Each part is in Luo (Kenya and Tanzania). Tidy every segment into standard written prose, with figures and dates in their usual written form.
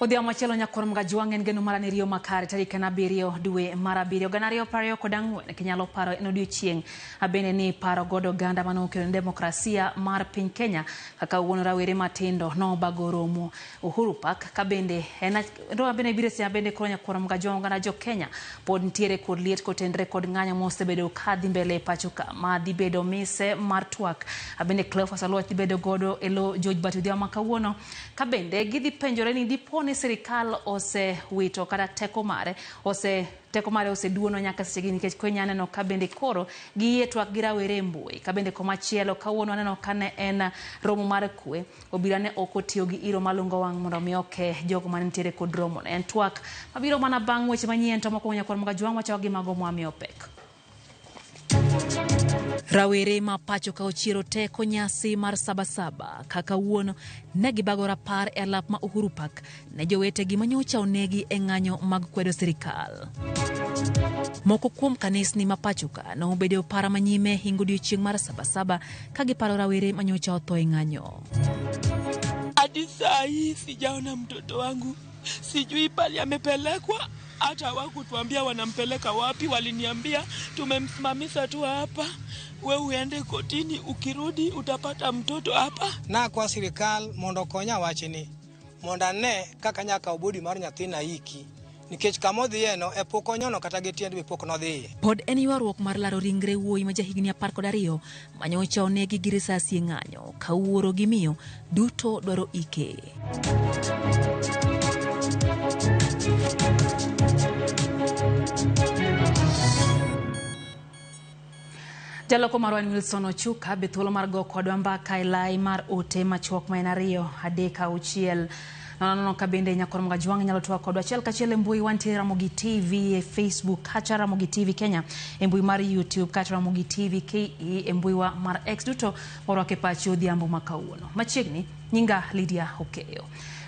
Odhiambo machielo nyakor Mgajuang en geno mar Rio Makare tarik 7 dwe mar 7 ganario paro kod ang'wen kinyalo paro en odiochieng' abene ni paro godo ganda manokelo demokrasia mar piny Kenya kaka wuon rawere matindo no bago romo Uhuru Park kabende abene biro sia bende koro nyakor Mgajuang gana jo Kenya pod ntiere kod liet kotendre kod ng'anyo mosebedo kadhi mbele pachuka ma dhi bedo mise mar twak abende Cleophas Aluoch dhi bedo godo elo George Batudia makawuono kabende gidhi penjore ni diponi serikal ose wito kata teko mare oseduono nyaka sechegi nikech Kenya neno kabende koro gi twak gi rawere mbui kabende komachielo kawuono neno kane en romo mar kwe obila ne okotiyo gi iro malungo wang' mondo mi oke jogo manitiere kod romo en twak mabiro mana bang' weche manyien to moko nyakor Mgajuang wacho gi mago mwami opek. Rawere ma pacho ka ochiero teko nyasi mar Sabasaba kaka wuono negi bago rapar e alap ma Uhuru Park ne jowetegi manyocha onegi e ng'anyo mag kwedo sirikal. Moko kuom kanisni ma pachuka no obedo para manyime hingo odiochieng' mar Sabasaba ka giparo rawere manyocha otho e ng'anyo. Hadi saa hii sijaona mtoto wangu, sijui pali amepelekwa. Hata hawakutuambia wanampeleka wapi, waliniambia tumemsimamisha tu hapa, wewe uende kotini, ukirudi utapata mtoto hapa. Na kwa serikal mondo konya wachini mondo ne kaka nyaka obudi mar nyathina hiki nikech kamodhi eno e poko nyono kata getiend be pok nodhi. Pod en ywaruok mar laro ringre wuoyi ma jahigni 12 manyocha onegi gi risasi e ng'anyo ka wuoro gi miyo duto dwaro ike. Jaloko marwan Wilson Ochuka bethuolo mar go kodwa mbaka ilai mar ote machuok maen 2-3-6 nono kabende nyakor Mgajuang nyalo twa kodwa achiel kachiel mbui wantiere Ramogi TV e Facebook kacha Ramogi TV Kenya mbui mar YouTube kacha Ramogi TV KE mbui wa mar X duto orwake pacho Odhiambo makawuono machiegni nyinga Lydia Okeyo.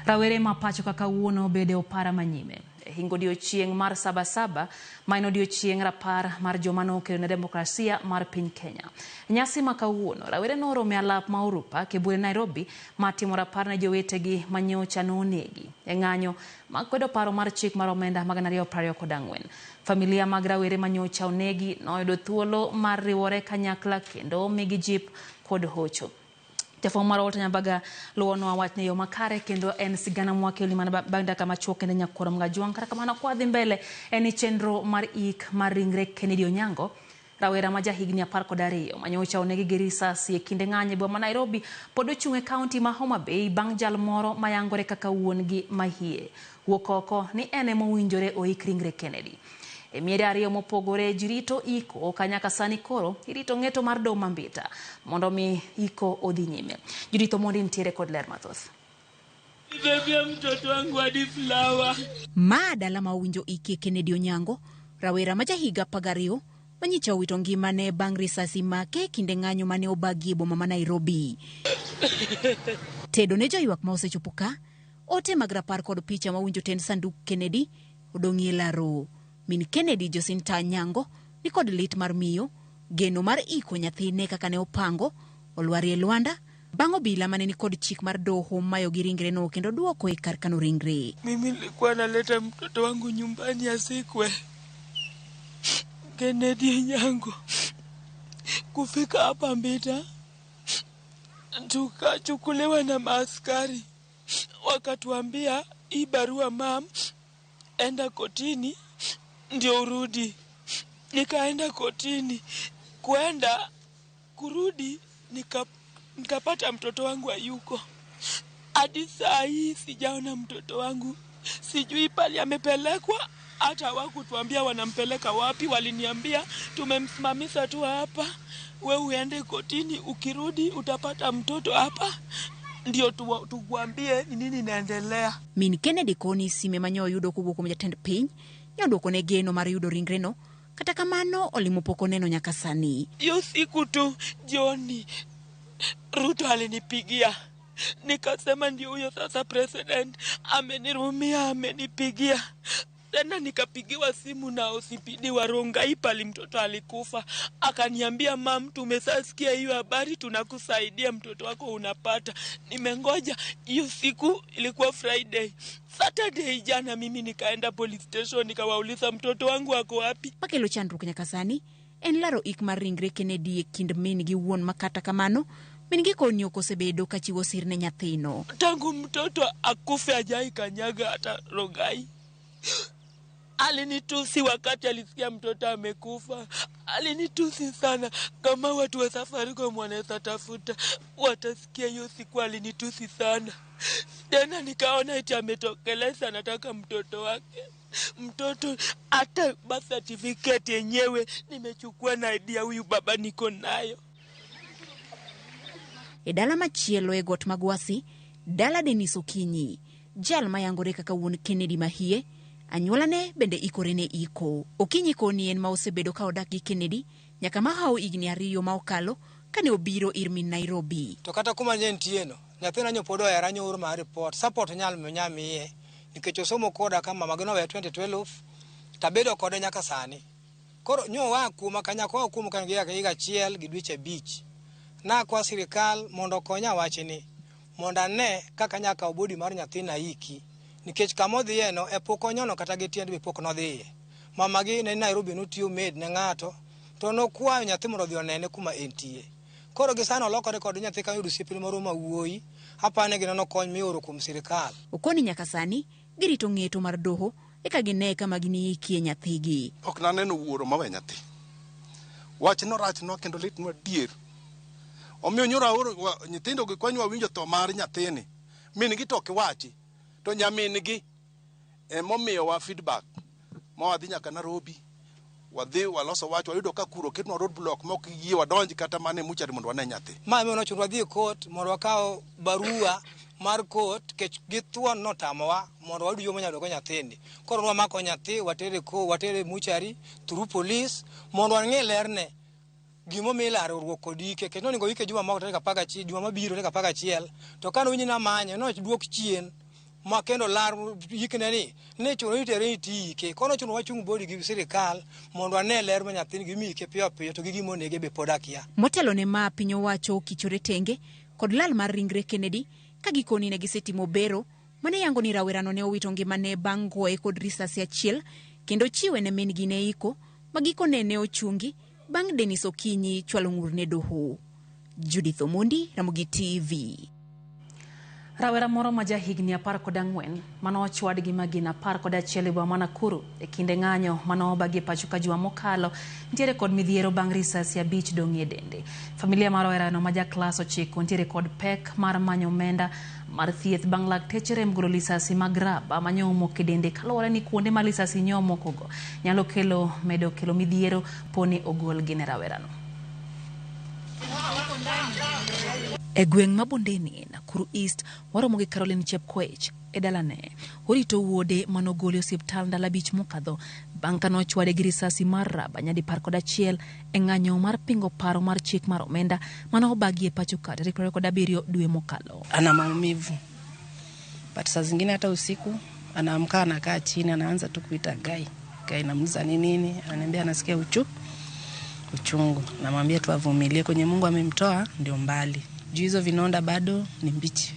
Rawere ma pacho kaka wuono bede opara manyime hingo odiochieng' mar Sabasaba maen odiochieng' rapar mar joma nokelo ne demokrasia mar piny Kenya. Nyasi makawuono rawere norome alap ma Uhuru Park e bure Nairobi matimo rapar ne jowetegi manyocha nonegi e ng'anyo makwedo paro mar chik mar omenda mag 224. Familia mag rawere manyocha onegi noyudo thuolo mar riwore kanyakla kendo migi jip kod hocho. Jafwambo mar Walter Nyabaga luono wachne yo makare kendo en sigana mwakeli mana banda kama chuok ne nyakor Mgajuang kata kamano kwa dhi mbele en chenro mar ik mar ringre Kennedy Onyango rawera ma jahigni 12 manyocha onegi gi risasi e kinde ng'anyo boma Nairobi pod ochung' e kaunti ma Homa Bay bang' jal moro mayangore kaka wuon gi mahie wuok oko ni ene mowinjore oik ringre Kennedy. E miere 2 mopogore jirito iko kanyaka sani koro irito ng'eto mar Doho Mambita mondo mi iko odhi nyime. Jirito mondi ntiere kod ler mathoth. Bebia mtoto wangu hadi flower. Madala ma winjo iki Kennedy Onyango rawera ma jahiga 12 manyicha owito ngimane bang' risasi make kinde ng'anyo mane obagi boma ma Nairobi. Tedo ne joywak ma osechopo ka ote mag rapar kod picha ma winjo tend sanduk Kennedy odong'i e laro. Min Kennedy Jocinta Onyango ni kod lit mar miyo geno mar iko nyathine kaka ne opango olwari e Luanda bang' obila mane ni kod chik mar doho mayo gi ringre no kendo duoko e kar kano ringre. Mimi nilikuwa naleta mtoto wangu nyumbani asikwe. Kennedy Onyango kufika hapa Mbita tukachukuliwa na maaskari wakatuambia hii barua mam enda kotini ndio urudi. Nikaenda kotini, kwenda kurudi nikapata mtoto wangu hayuko. Hadi saa hii sijaona mtoto wangu, sijui pali amepelekwa. Hata hawakutuambia wanampeleka wapi, waliniambia tumemsimamisha tu hapa, wewe uende kotini, ukirudi utapata mtoto hapa ndio tukuambie nini inaendelea. Min Kennedy koni sime manyo yudo kuwuok kuom jatend piny nyodoko ne geno mar yudo ringre no kata kamano olimo poko neno nyaka sani. Hiyo siku tu jioni Ruto alinipigia nikasema ndio huyo sasa president amenirumia, amenipigia. Tena nikapigiwa simu na OCPD wa Rongai pali mtoto alikufa. Akaniambia mam, tumesasikia hiyo habari, tunakusaidia mtoto wako unapata. Nimengoja, hiyo siku ilikuwa Saturday jana mimi nikaenda police station nikawauliza mtoto wangu ako wapi. Pakelo chandruok nyaka sani en laro ik mar ringre Kennedy e kind min gi wuon makata kamano min gi koni okosebedo ka chiwo sir ne nyathino. Tangu mtoto akufe ajai kanyaga hata Rongai. Alinitusi wakati alisikia mtoto amekufa. Alinitusi sana. Kama watu wa Safaricom wanaweza tafuta watasikia hiyo siku alinitusi sana. Tena nikaona eti ametokeleza nataka mtoto wake. Mtoto hata birth certificate yenyewe nimechukua na ID ya huyu baba niko nayo. E dala machielo e got magwasi, dala Denis Okinyi, jal mayangore kaka wuon Kennedy mahie, anyuolane bende ikore ne iko. Okinyi koni en ma osebedo ka odak gi Kennedy nyaka mahao igni 2 ma okalo kane obiro ir min Nairobi. To kata kuma ne ntieno, nyathina nyopodo era nyoro mar report, support nyal nyamiye nikech osomo koda kama magno we 2012 tabedo kode nyaka sani. Koro nyo wa kuma kanya kwa kuma kan gi higa chiel gi dweche bich. Na kwa sirikal mondo konya wachini mondo ne kaka nyaka obudi mar nyathina iki nikech kamodhiye no e pok onyono kata gi tiend be pok nodhiye. Mama gi ne Nairobi notiyo med ne ngato to nokwayo nyathi mondo dhi onene kuma entie. Koro gisano lokore kod nyathi ka yudo sipil moro mawuoyi apane gino kony mioro kuom sirikal. Okoni nyaka sani girito ng'eto mar doho eka gine kama gini ikie nyathigi. Ok naneno wuoro mawe nyathi. Wach no rach no kendo lit no dier. Omiyo nyora nyithindo gi kwanyo winjo to mar nyathini. Min gi to kiwachi to nyamin gi momiyo wa feedback. Mawadhi nyaka Nairobi. Wadhi waloso wach wayudo ka kuro ketno road block mok yie wadonji kata mane muchari mondo wane nyathi. Ma me nochuno wadhi court mondo wakao barua mar court kech githuon notamowa mondo wadu yo manyalo go nyathini. Koro wamako nyathi watere muchari through police mondo wang'e lerne gimo milaro ruok kodike kech noningo ike juma moko tarik 11 juma mabiro tarik 11 to kano winyi na manye no duok chien ma kendo lar yikne ni chuno itere itike kono chuno wachung bodi gi sirikal mondo ane ler ma nyathini gi mike piyo to gi gimo nege be podakia. Motelo ne ma piny owacho kichore tenge kod lal mar ringre Kennedy ka gikoni ne gisetimo bero mane yango ni rawerano ne owito ngimane bang' goye kod risasi achiel kendo chiwe ne min gi ne iko magikone ne ochungi bang' Denis Okinyi chwalo ng'ur ne doho. Judith Omondi, Ramogi TV. Rawera moro ma jahigni 14 mano ochwad gi magina 11 e boma ma Nakuru e kinde ng'anyo mano bagi pacho ka juma mokalo ntiere kod midhiero bang' risasi 5 dong' e dende. Familia mar rawerano ma ja klas 9 ntiere kod pek mar manyo omenda mar thieth bang' lakteche rem golo lisasi mag raba manyomo e dende kaluwore ni kuonde ma lisasi nyomo kogo nyalo medo kelo midhiero poni ogol gi ne rawerano. E gweng' ma Bondeni, Nakuru East, waromo gi Caroline Chepkoech e dalane. Orito wuode manogoli osiptal ndalo 5 mokadho bang' ka nochwade gi risasi mar raba nyadi 11 e ng'anyo mar pingo paro mar chik mar omenda mano obagi e pacho ka tarehe 27 dwe mokalo. Ana maumivu. But saa zingine hata usiku anaamka anakaa chini anaanza tu kuita Gai. Gai namuuliza ni nini? Ananiambia anasikia uchungu. Namwambia tu avumilie kwenye Mungu amemtoa ndio mbali. Juu hizo vinonda bado ni mbichi.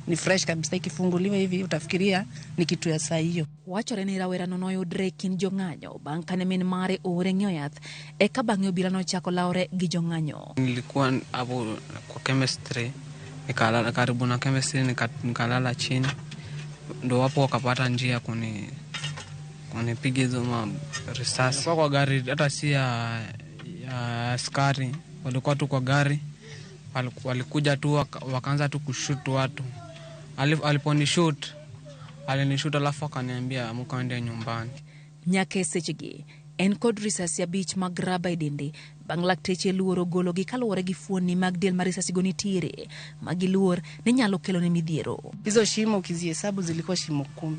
Ni fresh kabisa ikifunguliwa hivi utafikiria ni kitu ya saa hiyo. Wachore ni rawerano noyudre kin jong'anyo bang' kane min mare ore ng'iewo yath eka bang'e obila nochako laore gi jong'anyo. Nilikuwa hapo kwa chemistry nikalala karibu na chemistry nikalala chini ndo wapo wakapata njia kunipiga hizo risasi. Kwa gari hata si ya askari walikuwa tu kwa gari walikuja tu wakaanza tu kushoot watu. Aliponishoot alinishoot alafu akaniambia mkaende nyumbani. Nyake sechegi en kod risasi 5 mag raba e dende bang' lakteche luoro golo gi kaluwore gi fuoni mag del ma risasi go nitiere magiluor ne nyalo kelo ne midhiero. Hizo shimo ukizihesabu zilikuwa shimo 10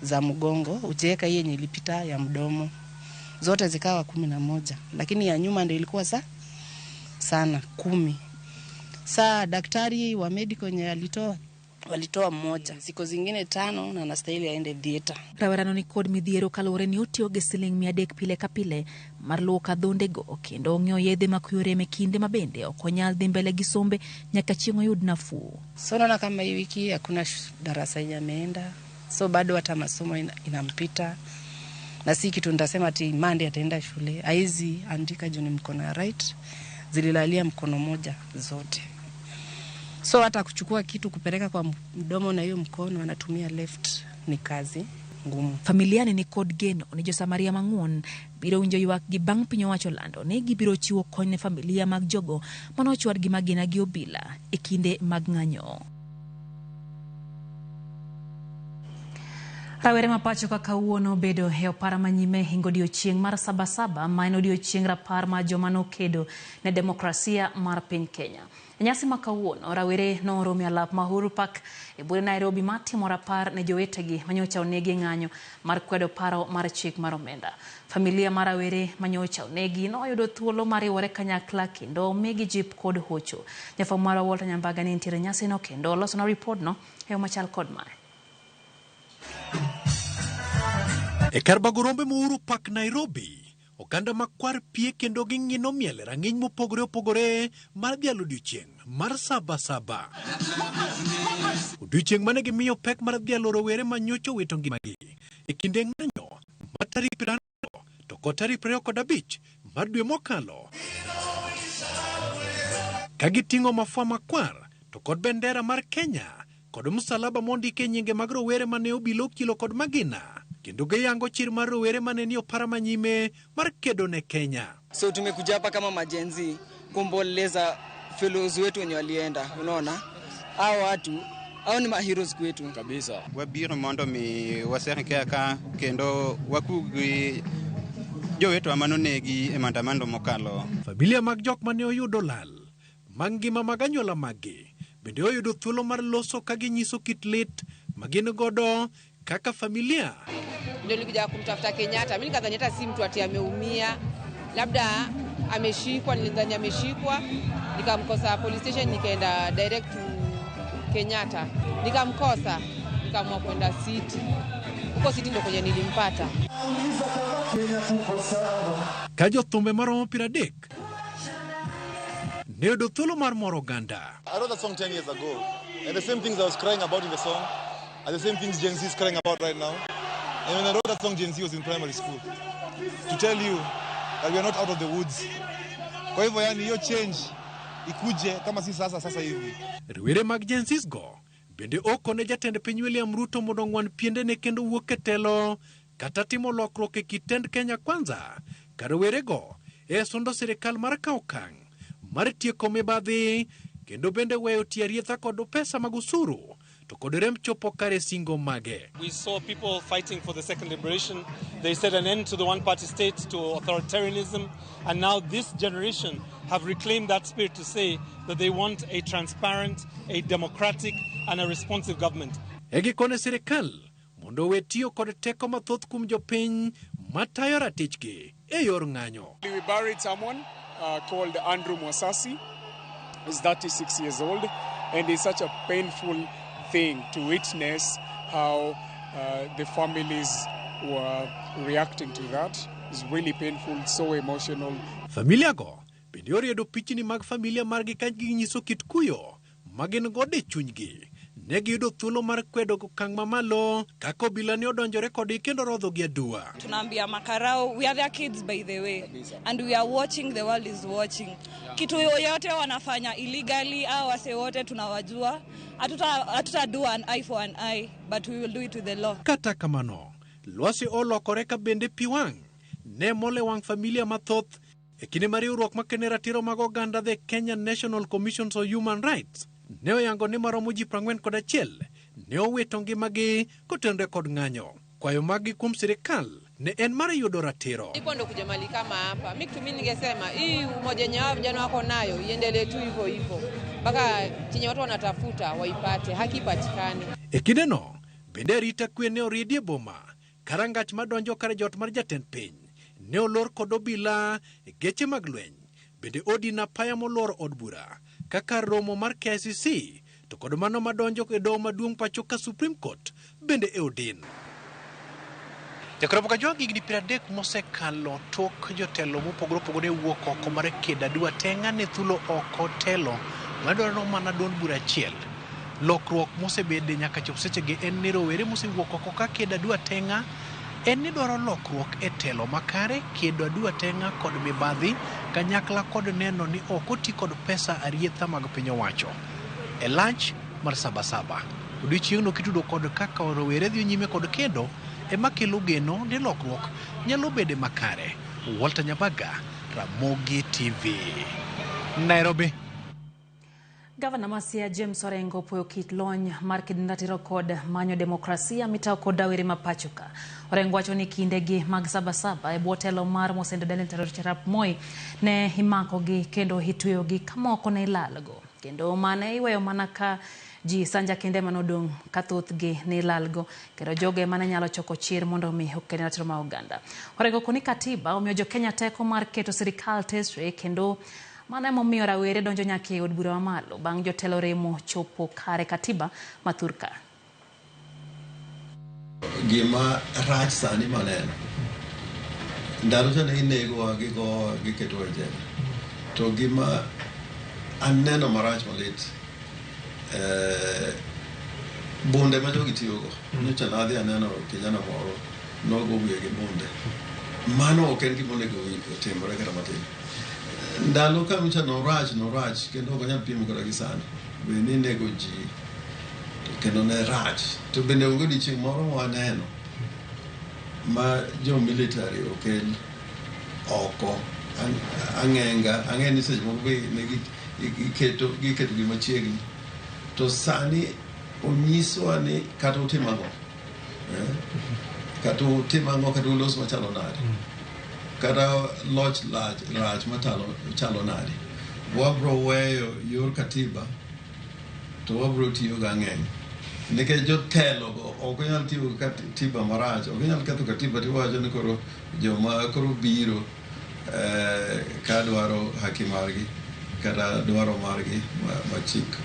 za mgongo, ukiweka hii yenye ilipita ya mdomo zote zikawa 11, lakini ya nyuma ndio ilikuwa sana 10. Saa daktari wa medical nye alitoa walitoa mmoja, siku zingine 5 na anastahili aende theater. Rawerano ni kod midhiero kaluwore ni otiyo gi siling 300 pile ka pile mar luoko adhondego kendo ong'iewo yedhe makuyore me kinde mabende ok onyal dhi mbele gi sombe nyaka chieng' oyud nafuu. So naona kama hii wiki hakuna darasa yenye ameenda, so bado hata masomo inampita, na si kitu nitasema ati Monday ataenda shule. Haizi andika juu ni mkono ya right, zililalia mkono moja zote. So hata kuchukua kitu kupeleka kwa mdomo na hiyo mkono anatumia left ni kazi ngumu. Familiani ni kod geno ni Josamaria Mang'uon biro winjo ywak gi bang' piny owacho lando ni gibiro chiwo kony ne familia mag jogo manochwad gi magina gi obila e kinde mag ng'anyo. Rawere mapacho kaka kawuono bedo e opara manyime hingo odiochieng' mar Sabasaba ma en odiochieng' rapar ma joma nokedo ne demokrasia mar piny Kenya. E nyasi ma kawuono, rawere noromo e alap ma Uhuru Park e bure Nairobi matimo rapar ne jowetegi manyocha onegi ng'anyo mar kwedo paro mar chik mar omenda. Familia mar rawere manyocha onegi noyudo thuolo mar riwore kanyakla kendo omigi jip kod hocho. Jafwambo marwa Walter Nyambaga ne nitiere nyasi no kendo losona ripod no e machal kod mare. E kar bago rombe ma Uhuru Park Nairobi, oganda makwar pie kendo ging'ino miel rang'iny mopogore opogore mar dhialo odiochieng' mar Sabasaba. Odiochieng' mane gimiyo pek mar dhialo rowere manyocha owito ngimagi e kinde ng'anyo mar tarik 20 to kod tarik 25 mar dwe mokalo. Ka giting'o mafua makwar to kod bendera mar Kenya kod msalaba mondike nyinge mag rowere mane obila okilo kod magina, kendo giyango chir mar rowere mane ni opara manyime mar kedo ne Kenya. So tumekuja hapa kama majenzi kumboleza fellows wetu wenye walienda, unaona? Hao watu hao ni maheroes kwetu kabisa. Wabiro mondo mi waserike ka kendo wakugi jowetu amanonegi e maandamano mokalo. Familia mag jok mane oyudo lal mangima mag anyuola magi bende oyudo thuolo mar loso ka ginyiso kit lit magin godo kaka familia. Ndio nilikuja kumtafuta Kenyatta. Mimi nikadhani hata si mtu ati ameumia, labda ameshikwa, nilidhani ameshikwa. Nikamkosa police station, nikaenda direct to Kenyatta. Nikamkosa, nikaamua kwenda City. Huko City ndio kwenye nilimpata. Kajo thumbe maromo 30 ne oyudo thuolo mar moro oganda. I wrote that song 10 years ago, and the same things I was crying about in the song are the same things Gen Z is crying about right now. And when I wrote that song, Gen Z was in primary school. To tell you that we are not out of the woods. Kwa hivyo yani hiyo change ikuje kama si sasa hivi. Rowere mag Gen Z go bende okone jatend piny William Ruto mondo ng'wan piende ne kendo wuok e telo kata timo lokruok e kitend Kenya Kwanza. Ka rowere go sondo sirikal mar kawo okang' mar tieko mibadhi kendo bende weyo tiarietha kod pesa mag usuru to kod rem chopo kare singo mage. We saw people fighting for the second liberation. They set an end to the one-party state, to authoritarianism, and now this generation have reclaimed that spirit to say that they want a transparent, a democratic, and a responsive government. Egi kone sirikal mondo we tiyo kod teko mathoth kum jopiny matayo ratichgi e yor ng'anyo. We buried someone called Andrew Mwasasi. He's 36 years old, and it's such a painful thing to witness how the families were reacting to that. It's really painful, so emotional. Familia go bende oriedo pichni mag familia margi ka ginyiso kit kuyo magin gode chunygi. Ne giyudo thuolo mar kwedo okang' mamalo kaka obila ne odonjore kodgi kendo rodho gi adua. Tunaambia makarao, we are their kids by the way, and we are watching, the world is watching. Kitu yoyote wanafanya illegally au wase wote tunawajua. Hatuta do an eye for an eye, but we will do it with the law. Kata kamano, lwasi olokore ka bende piwang' ne mole wang' familia mathoth e kinde mar riwruok makene ratiro mag oganda the Kenya National Commission on Human Rights. Ne oyango ni maromo ji 41 ne owito ngimagi kotenore kod ng'anyo. Kwayo magi kuom sirikal ne en mar yudo ratiro. Ipo ndo kuja mali kama hapa. Mimi ningesema hii umoja nyao vijana wako nayo iendelee tu hivyo hivyo. Mpaka chenye watu wanatafuta waipate, haki patikane. E kinde no bende rita kwe ne oriedie boma karangach madonjo kare jot mar jatend piny. Ne olor kod obila geche mag lweny. Bende odi na paya molor od bura kaka romo mar KCC to kod mano madonjo e doho maduong' pacho ka Supreme Court bende e odin. Jakoropo kajwa gigni 30 mosekalo tok jotelo mopogore opogore wuok oko mar keda dwa tenga ne thulo oko telo madwaro mana duond bura achiel. Lokruok mosebede nyaka chop sechegi en ni rowere mosewuok oko ka keda dwa tenga en ni dwaro lokruok e telo makare, keda dwa tenga kod mibadhi kanyakla kod neno ni ok oti kod pesa arietha mag piny owacho. E lunch mar Sabasaba odiochieng'no kitudo kod kaka rowere dhi nyime kod kedo ema kelo geno ni lokruok nyalo bede makare. Walter Nyabaga, Ramogi TV, Nairobi. Gavana Masia James Orengo puoyo kit lony mar kidnatiro kod manyo demokrasia mitao kod dawere mapachoka. Orengo wacho ni kindegi mag Sabasaba e bwo telo mar Mosende Daniel Toroitich Arap Moi ne imakogi kendo ituyogi kamoko ne ilalgo. Kendo mane iweyo mana ka ji sanja kende manodong' kathothgi ne ilalgo kendo joge mane nyalo choko chir mondo mi okel ratiro ma oganda. Orengo koni katiba omiyo jo Kenya teko mar keto sirikal tesre kendo mane momiyo rawere donjo nyaka e od bura mamalo bang' jotelo remo chopo kare katiba mathurka. Gima rach sani maneno ndalo chane inego giketo e jela to gima aneno marach malit bunde ma jogi tiyogo nyocha nadhi aneno kijana moro nogo wiye gi bunde. Mano ok en gima onego otimore kata matin. Ndalo kamucha no rach kendo ok nyal pimo kata gi sani. Bende nego ji kendo ne rach to bende onge odiochieng' moro waneno ma jo military okel oko ang'e ni seche moko ne giketo gi machiegni to sani onyiswa ni kata utim ang'o kata ulos machalo nade kata loch rach machalo nade. Wabro weyo yor katiba to wabro tiyo gang'eny nikech jotelo go ok nyal tiyo katiba marach, ok nyal ketho katiba tiwacho ni koro joma koro biro ka dwaro haki margi kata dwaro margi machik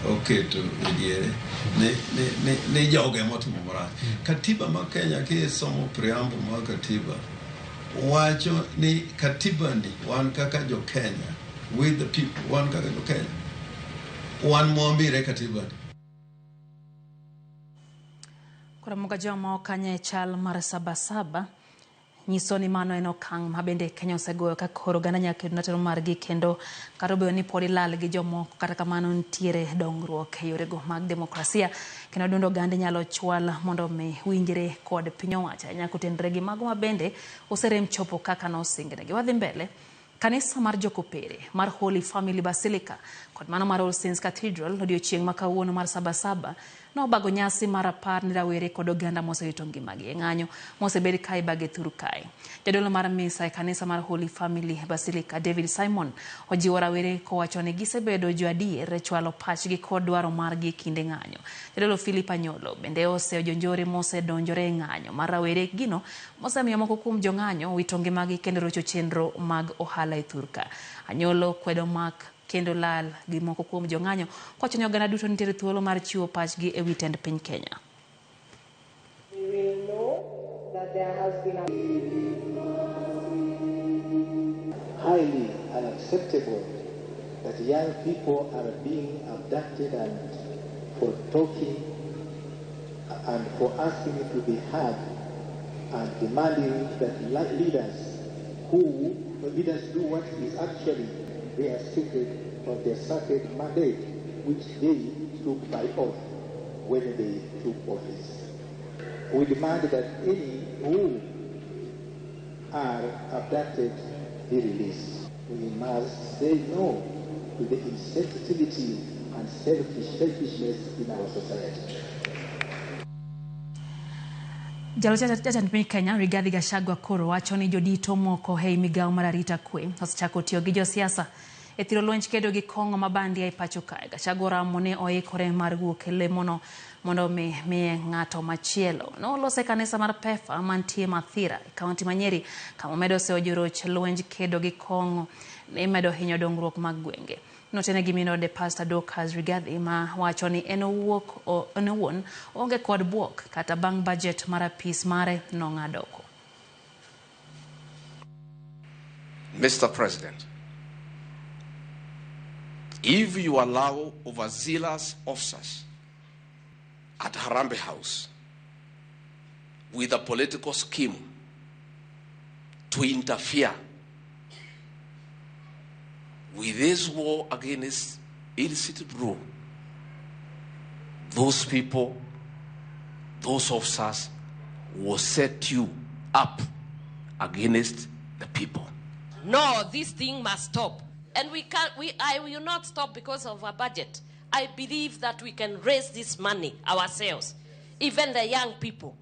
oketo e diere ne joge motimo marach. Katiba ma Kenya kisomo preamble ma katiba wacho ni katiba ni wan kaka jo Kenya, with the people, wan kaka jo Kenya, wan mwambire katiba ni. Kura mga joma okanye chal mar Sabasaba nyiso ni mano en okang' ma bende Kenya osegoyo ka koro gana nyaka natero margi kendo kata obedo ni pod ilal gi jomoko kata kamano nitiere dongruok e yorego mag demokrasia kendo duond oganda nyalo chwal mondo mi winjre kod piny owacho nyaka otenre gi mago ma bende oserem chopo kaka nosingnegi. Wadhi mbele. Kanisa mar Jokopere mar Holy Family Basilica kod mano mar All Saints Cathedral odiochieng' ma kawuono mar Sabasaba nobago nyasi mar apar ni rawere kod oganda mosewito ngimagi e ng'anyo mosebed ka ibage thuru kae. Jadolo mar misa e kanisa mar Holy Family Basilica David Simon ojiwo rawere kowacho ni gisebedo jo adier chwalo pachgi kod dwaro margi kinde ng'anyo. Jadolo Philip Anyolo bende osejonjore mosedonjore e ng'anyo mar rawere gino mosemiyo moko kuom jong'anyo wito ngimagi kendo rocho chenro mag ohala e thurka. Anyolo kwedo mak kendo lal gi moko kuom jong'anyo kwacho ni oganda duto nitiere thuolo mar chiwo pachgi e wi tend piny Kenya. We will know that there has been a highly unacceptable that young people are being abducted and for talking and for asking to be heard and demanding that leaders do what is actually their secret of their sacred mandate, which they took by oath when they took office. We demand that any who are abducted be released. We must say no to the insensitivity and selfishness in our society. Jatend piny Kenya Rigathi Gachagua koro wacho ni jodito moko hei migawo mar arita kwe osechako tiyo gi josiasa e thiro lwenj kedo gi kong'o mabandi e pacho kae. Gachagua ramo ne oikore mar wuok e lemono mondo miye ng'ato machielo. Nolose kanisa mar PEFA mantie Mathira e kaunti ma Nyeri kama medo seojoroch lwenj kedo gi kong'o ne medo hinyo dongruok mag gwenge. Notene gimino de Pastor Dorcas Rigathi ma wacho ni enowuon onge kod buok kata bang budget mara pis mare nong'adoko. Mr. President, if you allow overzealous officers at Harambee House with a political scheme to interfere with this war against illicit rule, those people, those officers will set you up against the people. No, this thing must stop. And I will not stop because of a budget. I believe that we can raise this money ourselves, even the young people.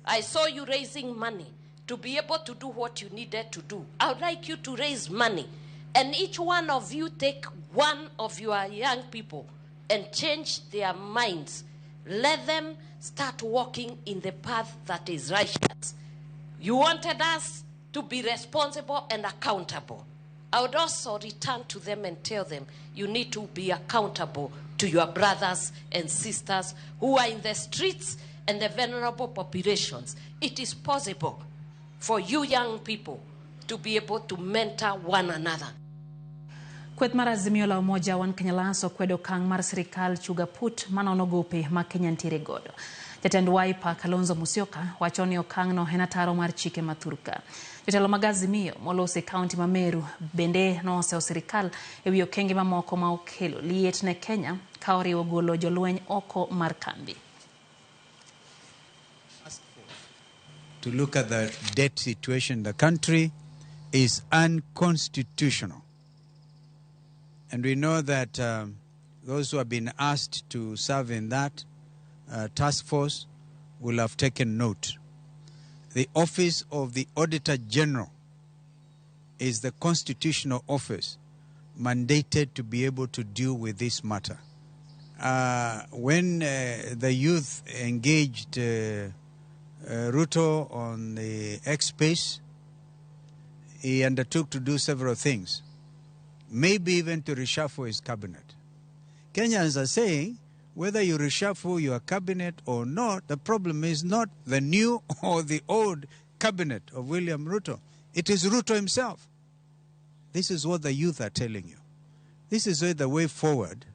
I saw you raising money to be able to do what you needed to do. I would like you to raise money, and each one of you take one of your young people and change their minds. Let them start walking in the path that is righteous. You wanted us to be responsible and accountable. I would also return to them and tell them, you need to be accountable to your brothers and sisters who are in the streets and the vulnerable populations. It is possible for you young people to be able to mentor one another. Kweth mar Azimio la Umoja wan Kenya Alliance okwedo okang' mar sirikal chuga put manono gope ma Kenya ntiere godo. Jatend Wiper Kalonzo Musyoka wacho ni okang'no en ataro mar chike mathurka. Jotelo mag Azimio molose kaunti ma Meru bende noseo sirikal ewi okenge mamoko ma okelo liet ne Kenya ka oriwo golo jolweny oko mar kambi. To look at the debt situation in the country is unconstitutional. And we know that those who have been asked to serve in that task force will have taken note. The office of the Auditor General is the constitutional office mandated to be able to deal with this matter. When the youth engaged Ruto on the X-Space, he undertook to do several things, maybe even to reshuffle his cabinet. Kenyans are saying, whether you reshuffle your cabinet or not, the problem is not the new or the old cabinet of William Ruto. It is Ruto himself. This is what the youth are telling you. This is where the way forward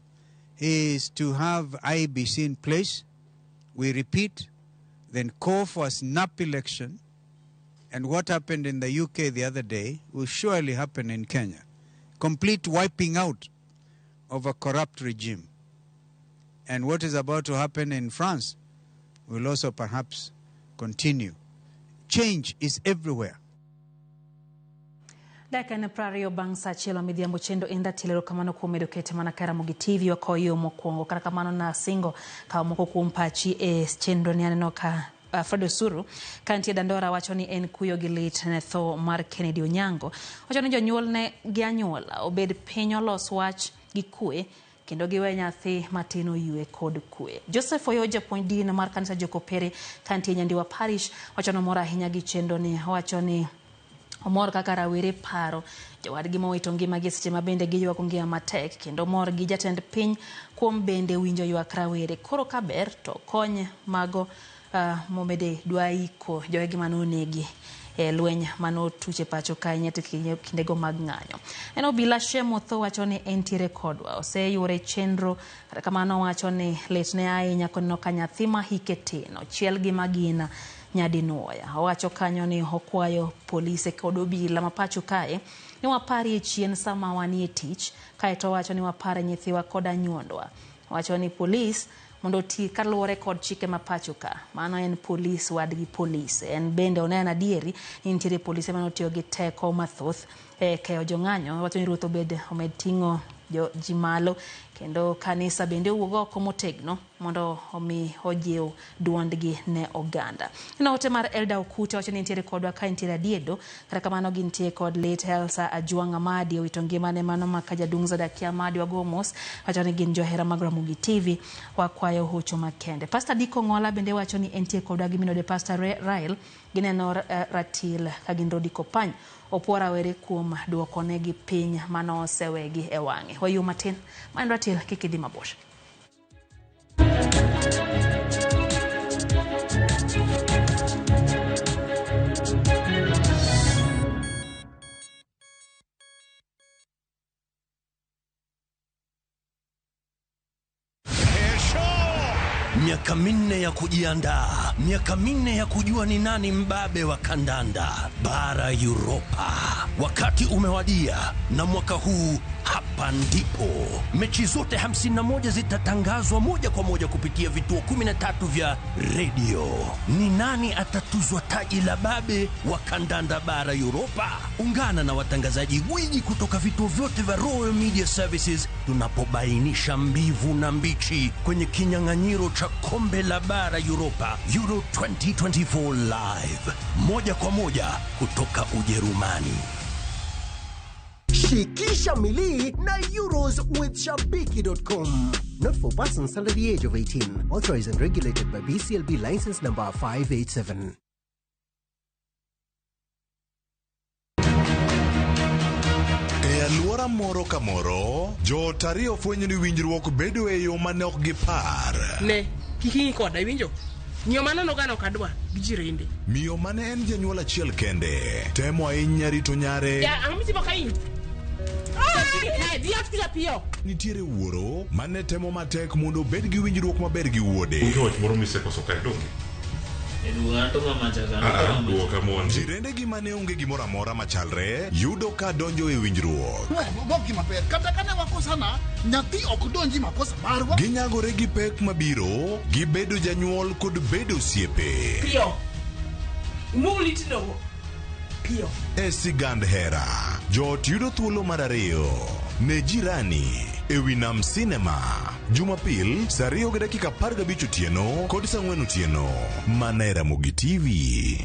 is to have IEBC in place. We repeat, then call for a snap election. And what happened in the UK the other day will surely happen in Kenya. Complete wiping out of a corrupt regime. And what is about to happen in France will also perhaps continue. Change is everywhere. Daka ne prario bang sa chielo midhiambo chendo enda tilero kamano kuom medo kete mana kara mogi TV wako yo mokwongo kara kamano na singo ka moko kuom pachi chendo ni aneno ka Fredo Suru kantie Dandora wacho ni en kuyo gi lit ne tho mar Kennedy Onyango. Wacho ni jonyuol ne gi anyuola obed piny olos wach gi kwe kendo giwe nyathi matino yue kod kwe. Joseph Oyoja point din mar kanisa Jokopere kantie Nyandiwa Parish wacho no mora ahinya gi chendo ni wacho ni omor kaka rawere paro jowadgi mowito ngimagi seche ma bende giywak ngima matek kendo mor gi jatend piny kuom bende winjo ywak rawere koro kaber to kony mago momede dwaiko jowegi manonegi lweny manotuche pacho ka nyete kindego mag ng'anyo. En obila Shemo tho wacho ni entiere kodwa oseyure chenro kata kamano wacho ni letne ahinya kono ka nyathi ma hike tin ochiel gi magina nyadinuoya. Owacho kanyo ni okwayo polise kod obila mapacho kae ni wapari chien sama wanie tich kaeto wacho ni wapare nyithiwa kod anyuondwa. Wacho ni polis mondo ti kaluwore kod chike mapacho ka mano en polis wadgi polis en bende onena adieri ni nitiere polise manotiyo gi teko mathoth keyo jong'anyo. Wacho ni ruoth obed omed ting'o ji malo kendo kanisa bende ugo motegno mondo omi ojiw duondgi ne oganda. Ote mar Elda Okute wacho ni nitiere kodwa ka nitiere adiedo kata kamano gintie kod late Elsa Ajwang Amadi owito ngimane mano maka jadung Zadakia Amadi Wagomos wacho ni gin johera mag Ramogi TV wakwayo hocho makende. Pastor Diko Ngola bende wacho ni entie kodwa gimino de Pastor Rael gineno ratil kagindodi kopany opora were kuom duoko negi piny mano osewegi e wang'e. Wayu matin man ratil kikidi mabosh. Miaka minne ya kujiandaa, miaka minne ya kujua ni nani mbabe wa kandanda bara Europa. Wakati umewadia na mwaka huu hapa ndipo. Mechi zote 51 zitatangazwa moja kwa moja kupitia vituo 13 vya radio. Ni nani atatuzwa taji la babe wa kandanda bara Europa? Ungana na watangazaji gwiji kutoka vituo vyote vya Royal Media Services tunapobainisha mbivu na mbichi kwenye kinyang'anyiro cha kombe la bara Europa Euro 2024 live. Moja kwa moja kutoka Ujerumani. Shikisha Mili na Euros with Shabiki.com. Not for persons under the age of 18. Authorized and regulated by BCLB license number 587. Aluora moro kamoro, jo tario fwenyo ni winjruok bedo e yo mane ok gipar. Ne, kiki koda winjo. Miyo mane nogano kadwa gijirinde. Miyo mane en janyuol achiel kende, temo ahinya rito nyare. Ya, amiti boka in. Nitiere wuoro mane temo matek mondo obed gi winjruok maber gi wuode. Wach moro misekoso kae donge. Jirende gi mane onge gimoro amora machalre yudo ka donjo e winjruok. Kata kane wakosana, nyathi ok donji makosa marwa. Ginyagore gi pek mabiro, gibedo janyuol kod bedo osiepe. Pio. Mulitino. Pio. E sigand hera, joot yudo thuolo mar ariyo ne jirani e Winam Cinema. Jumapil, saa 2:15 otieno kod saa 4 otieno. Mana e Ramogi TV.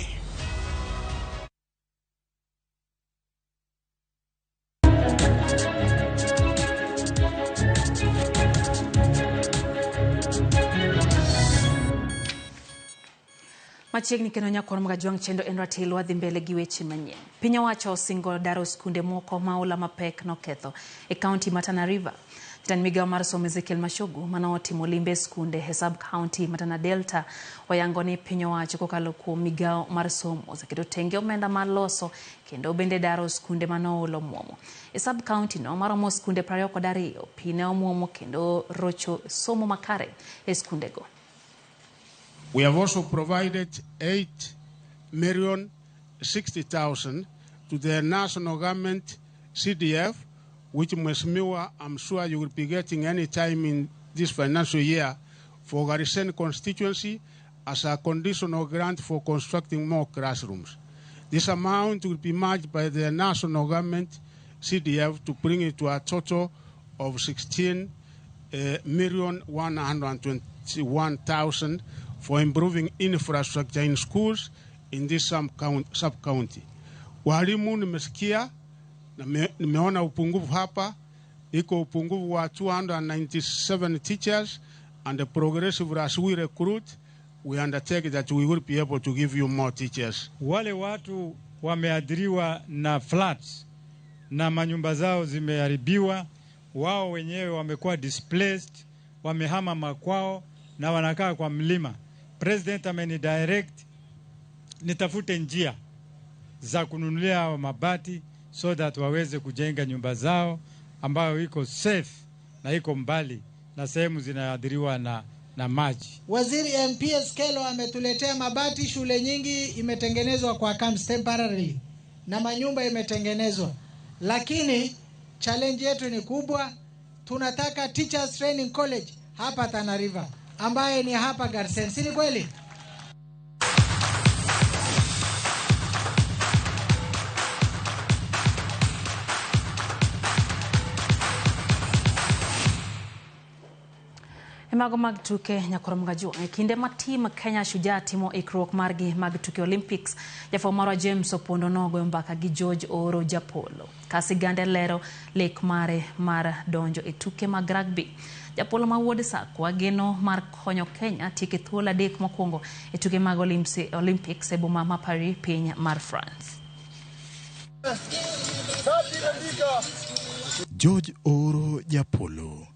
Machiegni kendo nyakor mga Jwang chendo en ratil wadhi mbele gi weche manyien. Piny owacho osingo daro skunde moko maula mapek noketho e kaunti ma Tana River. Jatend migawo mar somo Ezekiel Mashogu mano otimo limbe skunde e sub county ma Tana Delta oyango ni piny owacho kokalo kuom migawo mar somo oseketo tenge omenda mar loso kendo bende daro skunde mano olo muomo. E sub county no maromo skunde 22 pine omuomo kendo rocho somo makare e skunde go. We have also provided 8,060,000 to the national government CDF, which Mheshimiwa, I'm sure you will be getting any time in this financial year for Garisen constituency as a conditional grant for constructing more classrooms. This amount will be matched by the national government CDF to bring it to a total of 16,121,000 for improving infrastructure in schools in this sub-county. Walimu nimesikia na nimeona upungufu hapa, iko upungufu wa 297 teachers and progressively as we recruit, we undertake that we will be able to give you more teachers. Wale watu wameadhiriwa na floods na manyumba zao zimeharibiwa, wao wenyewe wamekuwa displaced, wamehama makwao na wanakaa kwa mlima. President ameni direct nitafute njia za kununulia mabati so that waweze kujenga nyumba zao ambayo iko safe na iko mbali na sehemu zinaadhiriwa na maji. Waziri MPS Kelo ametuletea mabati, shule nyingi imetengenezwa kwa camps temporarily na manyumba imetengenezwa. Lakini challenge yetu ni kubwa. Tunataka Teachers Training College hapa Tana River ambaye ni hapa Garsen. Si ni kweli? Mago mag tuke nyakorom gaju kinde matim Kenya Shujaa timo ikruok margi mag tuke Olympics. Jafomaro James Opondo nogo mbaka gi George Oro Japolo. Kasi gande lero lek mare mar donjo e tuke mag rugby. Japolo ma wuod Sakwa geno mar konyo Kenya tike thuola dek mokwongo e tuke mag Olympics e boma ma Paris piny mar France. George Oro Japolo,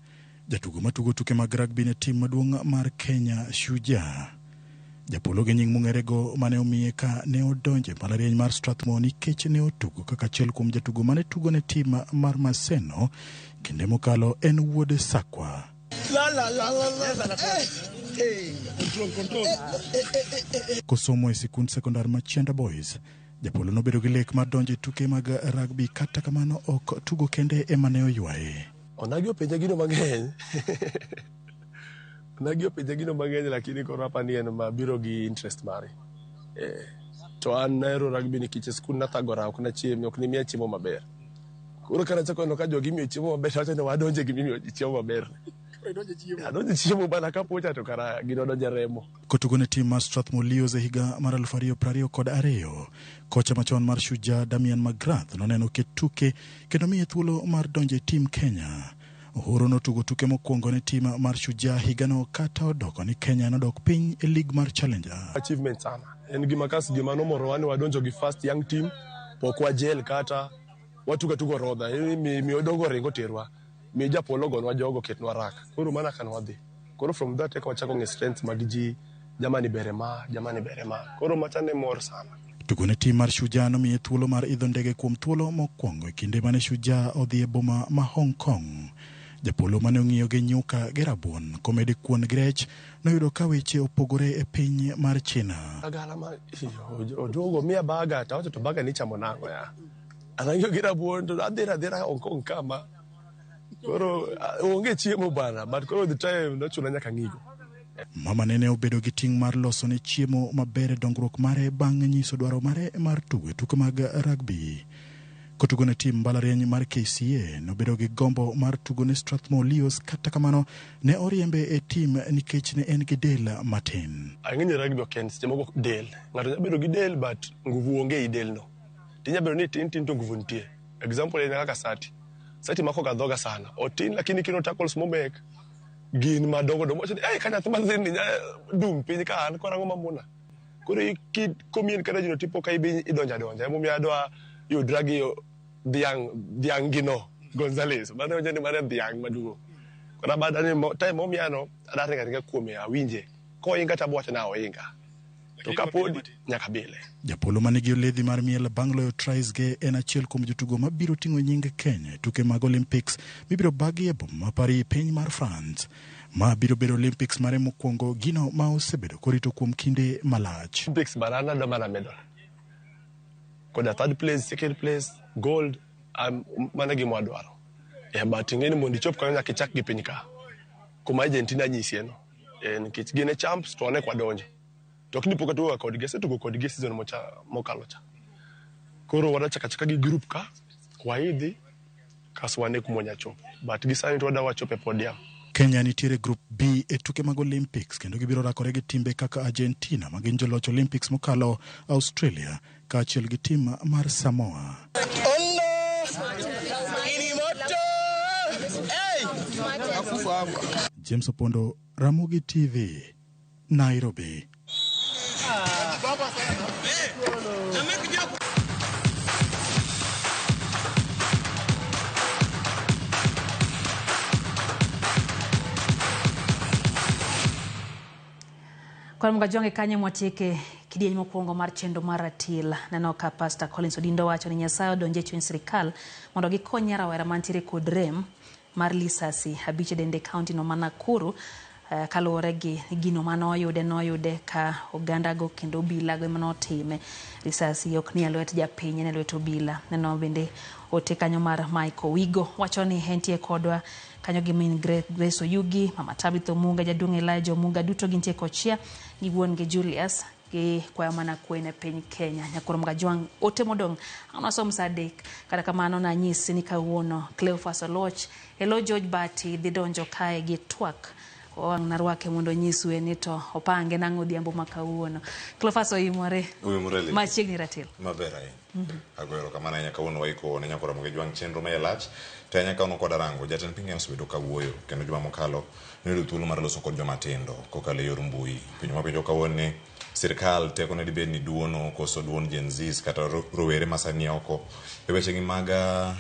jatugo matugo tuke mag rugby ne tim maduong' mar Kenya Shujaa. Japolo gi nying mung'erego mane omiye ka ne odonje mbalariany mar Strathmore nikech ne otugo kaka achiel kuom jatugo mane tugo ne tim mar Maseno kinde mokalo en wuod Sakwa. Kosomo e sikund sekondar ma Chianda Boys, Japolo nobedo gi lek mar donje tuke mag rugby, kata kamano ok tugo kende ema ne oywaye. Onagio penja gino mang'eny. Onagio penja gino mang'eny lakini koro apani en mabiro gi interest mare. To an nahero rugby nikech skul nathagora ok nachiemo, ok nimiya chiemo maber. Koro kana chako no ka jogi miyo chiemo maber, wacho ni wadonje gi miyo chiemo maber. Adonje chiemo bana ka pocha to kara gino donje remo. Kotugo ne tim mar Strathmore Leos e higa mar 2022, kocha machon mar Shujaa Damian McGrath noneno ket tuke kendo miye thuolo mar donje tim Kenya. Uhuru notugo tuke mokwongo ne tim mar Shujaa higano kata odoko ni Kenya nodok piny e lig mar Challenger. Achievement sana. En gima kas gima nomoro wani wadonjo gi first young team, pokwa jel kata watuga tugo rodha. Mi odongo rengo terwa. Mi Japolo gonwa jogo ketnwa rak. Koro mana kan wadhi. Koro from that eka wachako nge strength mag ji, jamani berema. Koro machane mor sana. Tugo ne tim mar Shujaa nomiye thuolo mar idho ndege kuom thuolo mokwongo e kinde mane Shujaa odhi e boma ma Hong Kong. Japolo mane ong'iyo gi nyuka gi rabuon komedi kuon gi rech noyudo ka weche opogore e piny mar China. Agala ma ojogo miya baga ta wacho to baga ni chamo nango ya. Anang'io gi rabuon to adhira Hong Kong kama. Koro onge chiemo bana, but koro the time nochuna nyaka ng'igo. Mama nene obedo gi ting' mar loso ne chiemo maber dongruok mare bang' nyiso dwaro mare mar tugo e tuke mag rugby. Kotugo ne tim mbalariany mar KCA nobedo gi gombo mar tugo ne Strathmore Leos, kata kamano ne oriembe e tim nikech ne en gi del matin. Ang'enye rugby ok en seche moko del. Ng'ato nyabedo gi del but nguvu onge i del no. Tinyabedo ni tin to nguvu nitie. Example en kaka Sati mako ga dhoga sana. Otin lakini kino tackles momek gin madongo domo. Kanya thuma zini nya dum piny ka an korango mamuna. Koro komien kada jino tipo ka ibi idonja. Emo mi adwa yo dragi yo diang gino Gonzales. Mane ojeni mane diang madugo. Kora badani time mo mi ano adate ngatinga kuome awinje. Ko inga tabuacha na oinga. To kapodi nyaka bile. Japolo manigi oledhi mar miel bang' loyo tries ge en achiel kuom jotugo mabiro ting'o nying Kenya tuke mag Olympics mibiro bagi e boma ma Paris piny mar France. Ma biro bedo Olympics mare mokwongo, gino ma osebedo korito kuom kinde malach. Olympics banana do mana medal. Koda third place, second place, gold, mana gimo adwaro. But ng'eni mondo ichop kanyo nyaka ichak gi piny ka. Kuma Argentina nyisieno. Nikech gine champs to ane kwa donjo. Tokni poka tuwa kodgi, tuko kodgi season mokalo cha. Koro wada chaka gi group ka, waidhi, kaswane kumonya chop. But gisani tu wada wachope podium. Kenya nitiere group B e tuke mag Olympics kendo gibiro rakore gi timbe kaka Argentina ma gin joloch Olympics mokalo, Australia kaachiel gi tim mar Samoa. James Opondo, Ramogi TV, Nairobi. Kwa mga jonge kanye mwatike kidieny mokwongo mar chendo mar ratil. Neno ka Pastor Collins Odindo wacho ni Nyasaye donje chuny sirikal mondo gikony rawera mantiere kod rem mar lisasi Abiche Dende County no Nakuru. Kaluwore gi gino manoyude ka oganda go kendo obila go manotime risasi ok ni alwet japiny ne lwet obila. Neno bende ote kanyo mar Michael Wigo wacho ni hentie kodwa kanyo gi min Grace Oyugi, Mama Tabitha Munga, Jadung Elijah Munga, duto gintie kochia gi wuon gi Julius gi kwa mana kwene piny Kenya. Nyakoro Mgajwang ote modong anasom sadek kata kamano na nyisi ni kawuono Cleophas Oloch Hello George Bati dhi donjo kae gi twak wang narwake mondo nyiswe ni to opange nango diambo makawuono. Cleophas Oyimore. Oyimore. Machiegni ratil. Mabera agoero kamana nyaka wono waiko ne nyakora mo jwang chenro mayelach to nyaka ono koda rango jatend piny osebedo kawuoyo kendo juma mokalo ne thuolo mar loso kod joma tindo kokalo yor mbui piny mapenjo kawone sirkal teko ne dibed ni duono koso duon Gen Z kata rowere masani oko e weche gi maga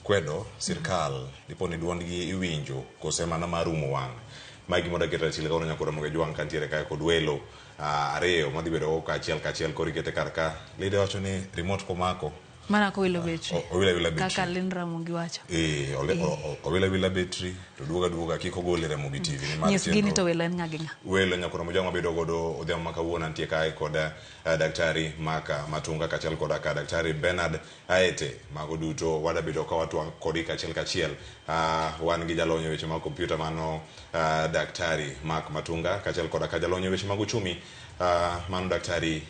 kwedo sirkal dipo ni duondgi iwinjo kose mana marumo wang magi moda keta chile ka nyakora mo jwang kantiere ka kod welo areo madhi bedo kachiel korikete karka lide wacho ni remote komako mana ko wilo betri wila betri kaka Lindra Mungi wacho wila betri to duoga kiko golere mo TV ni mar nyisgini to welo ngaginga welo nyakora mo jwang mabedo godo odhiam makawuona ntie kai koda daktari Maka Matunga kachiel koda ka daktari Bernard Aete mago duto wada bedo ka watu kodi kachiel wan gi jalonyo weche mag kompyuta mano daktari Mark Matunga kachiel koda ka jalonyo weche mag uchumi mano daktari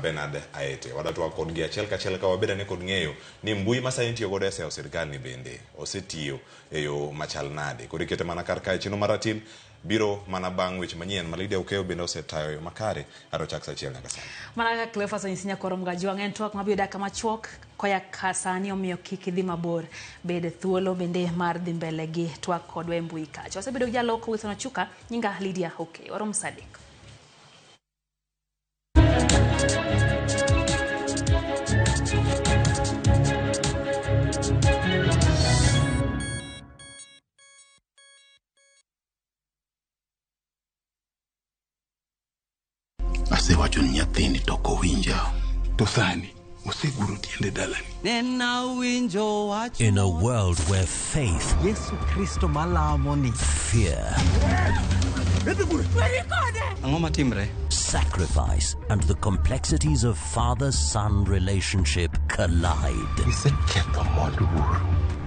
Bernard Aete wadatu kod gi achiel ka wabeda ne kod ng'eyo ni mbui masani tiyo godo e sirkal ni bende osetiyo e yo machal nade kod ikete mana kar kae chino maratil biro mana bang' weche manyien malide okeo bende osetayo yo makare aro chak sa chiel nyaka sani mana ka Cleophas Onisinya koro mgajwang en twak mabiro daka machuok koya kasani omiyo kik idhi mabor bede thuolo bende mar dhi mbele gi twak kodwa e mbui kacho osebedo jaloko Wilson Ochuka nyinga Lydia Hoke Orom Sadik. Asewacho ni nyathini toko winja to sani oseguro tiende dalani. In a world where faith, Yesu Kristo malamoni, fear, sacrifice, and the complexities of father-son relationship collide.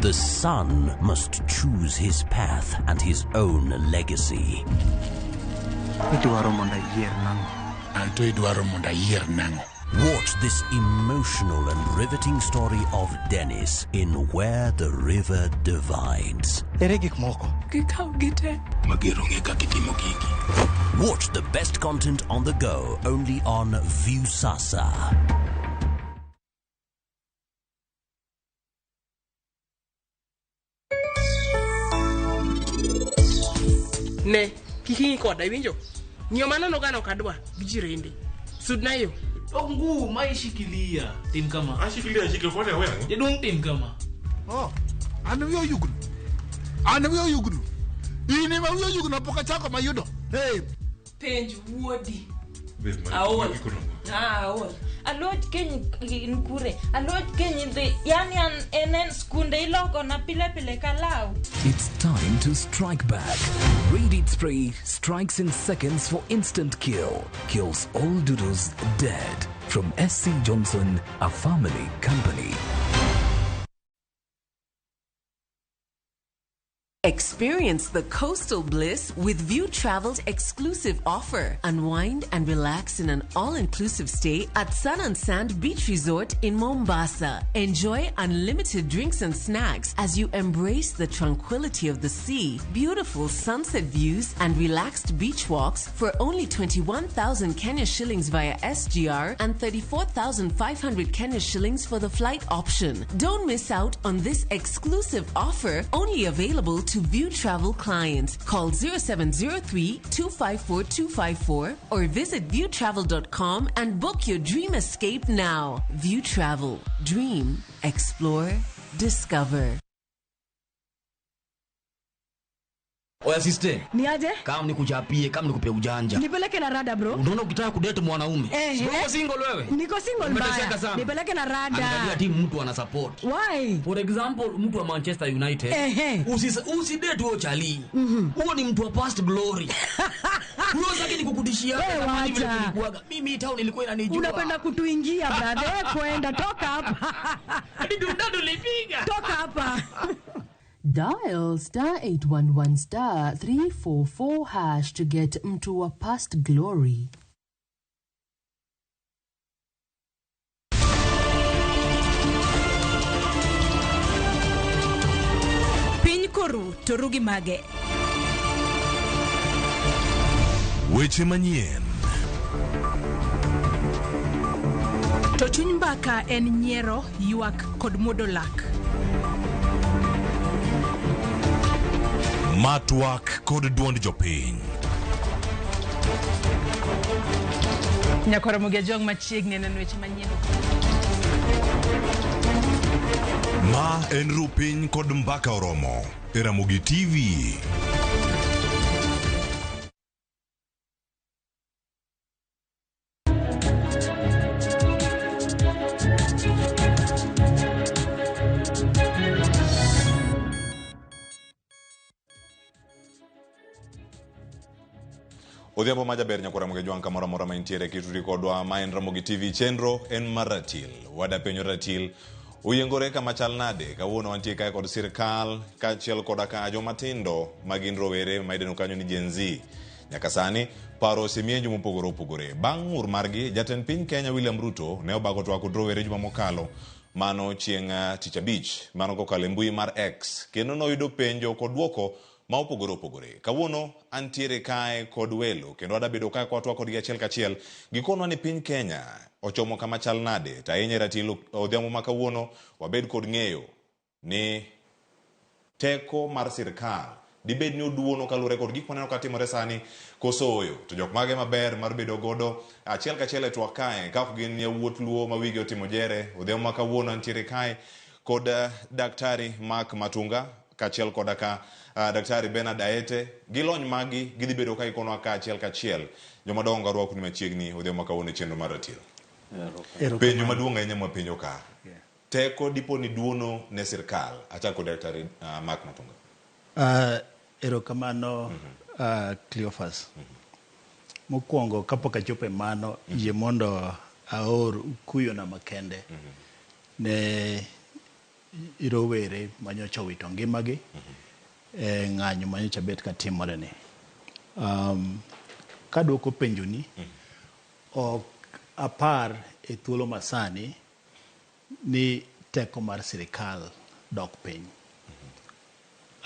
The son must choose his path and his own legacy. Watch this emotional and riveting story of Dennis in Where the River Divides. Watch the best content on the go only on Viusasa. Ne kiki koda winjo nyoma no gano kadwa gijirende sudnayo Ongu maishikilia tim kama ashikilia shike kwa wewe jedung tim kama Anawiyo yugunu ini mawiyo yugunu poka chako mayudo hey penj wuodi Aol alot keny nkure alot keny the yani enen skunde iloko na pile kalau. It's time to strike back. Read It Spray strikes in seconds for instant kill. Kills all doodles dead. From SC Johnson, a family company. Experience the coastal bliss with View Travel's exclusive offer. Unwind and relax in an all-inclusive stay at Sun and Sand Beach Resort in Mombasa. Enjoy unlimited drinks and snacks as you embrace the tranquility of the sea, beautiful sunset views, and relaxed beach walks for only 21,000 Kenya shillings via SGR and 34,500 Kenya shillings for the flight option. Don't miss out on this exclusive offer, only available to View Travel clients. Call 0703-254-254 or visit viewtravel.com and book your dream escape now. View Travel. Dream. Explore. Discover. Oya sister. Ni aje? Kama nikuchapie, kama nikupe ujanja. Nipeleke na rada bro. Unaona ukitaka kudate mwanaume. Uko single wewe? Niko single mbaya. Nipeleke na rada. Angalia timu mtu ana support. Why? For example, mtu wa Manchester United. Usidate huo chali. Huo ni mtu wa past glory. Huo sasa nikukudishia kama vile kulikuwa. Mimi town ilikuwa inanijua. Unapenda kutuingia brother. Kwenda toka hapa. Hadi ndado lipiga. Toka hapa. Dial *811*344# to get mtu wa past glory. Piny koru to rugi mage. Weche manyien. To chuny mbaka en nyiero, ywak kod muodo lak. Matwak kod duond jopiny. Nyakoro Mugejong machiegni neno weche manyien. Ma en Rupiny kod mbaka oromo. Ramogi TV. Odhiambo majaber nyakora Mugejong kamoro mora maintiere kituri kodwa ma en Ramogi TV chenro en maratil. Wada penyo ratil. Uyengore kama chal nade kawuono wantie kae kod sirkal kaachiel koda ka jomatindo magin rowere maideno kanyo ni Gen Z. Nyaka sani paro osemienjo mopogore opogore. Bang' ng'ur margi, jatend piny Kenya William Ruto ne obago twak kod rowere juma mokalo mano chieng' tich abich mano kokalo e mbui mar X. Kendo noyudo penjo kod duoko ma opogore opogore. Kawuono antiere kae kod welo kendo adabedo kae kwatwa kod achiel kachiel gikonwa ni piny Kenya ochomo kama chal nade ta yenye ratilo odhiambo ma kawuono wabed kod ng'eyo ni teko mar sirkal dibed ni oduono kalure kod gik maneno katimore sani koso oyo to jok mage maber mar bedo godo achiel kachiel e twak kae kaka gin yawuot luo ma wigi otimo jere. Odhiambo ma kawuono antiere kae kod daktari Mark Matunga kaachiel koda ka daktari Bernard Aete gilony magi gidhi bedo ka ikonwa ka achiel kachiel jomadongo arwako ni machiegni odhiambo ma kawuono chenro mar ratiro. Penjo maduong' ahinya mwa penjo ka. Teko dipo ni duono ne sirkal. Achako daktari Mark Matunga. Erokamano Cleophas. Mokwongo kapok achopo e mano yie mondo aor kuyo na makende ne irowere manyocha wito ngimagi e ng'anyo manyocha bet katimore ni. Kaduoko penjoni ok apar e thuolo masani ni teko mar sirikal dok piny.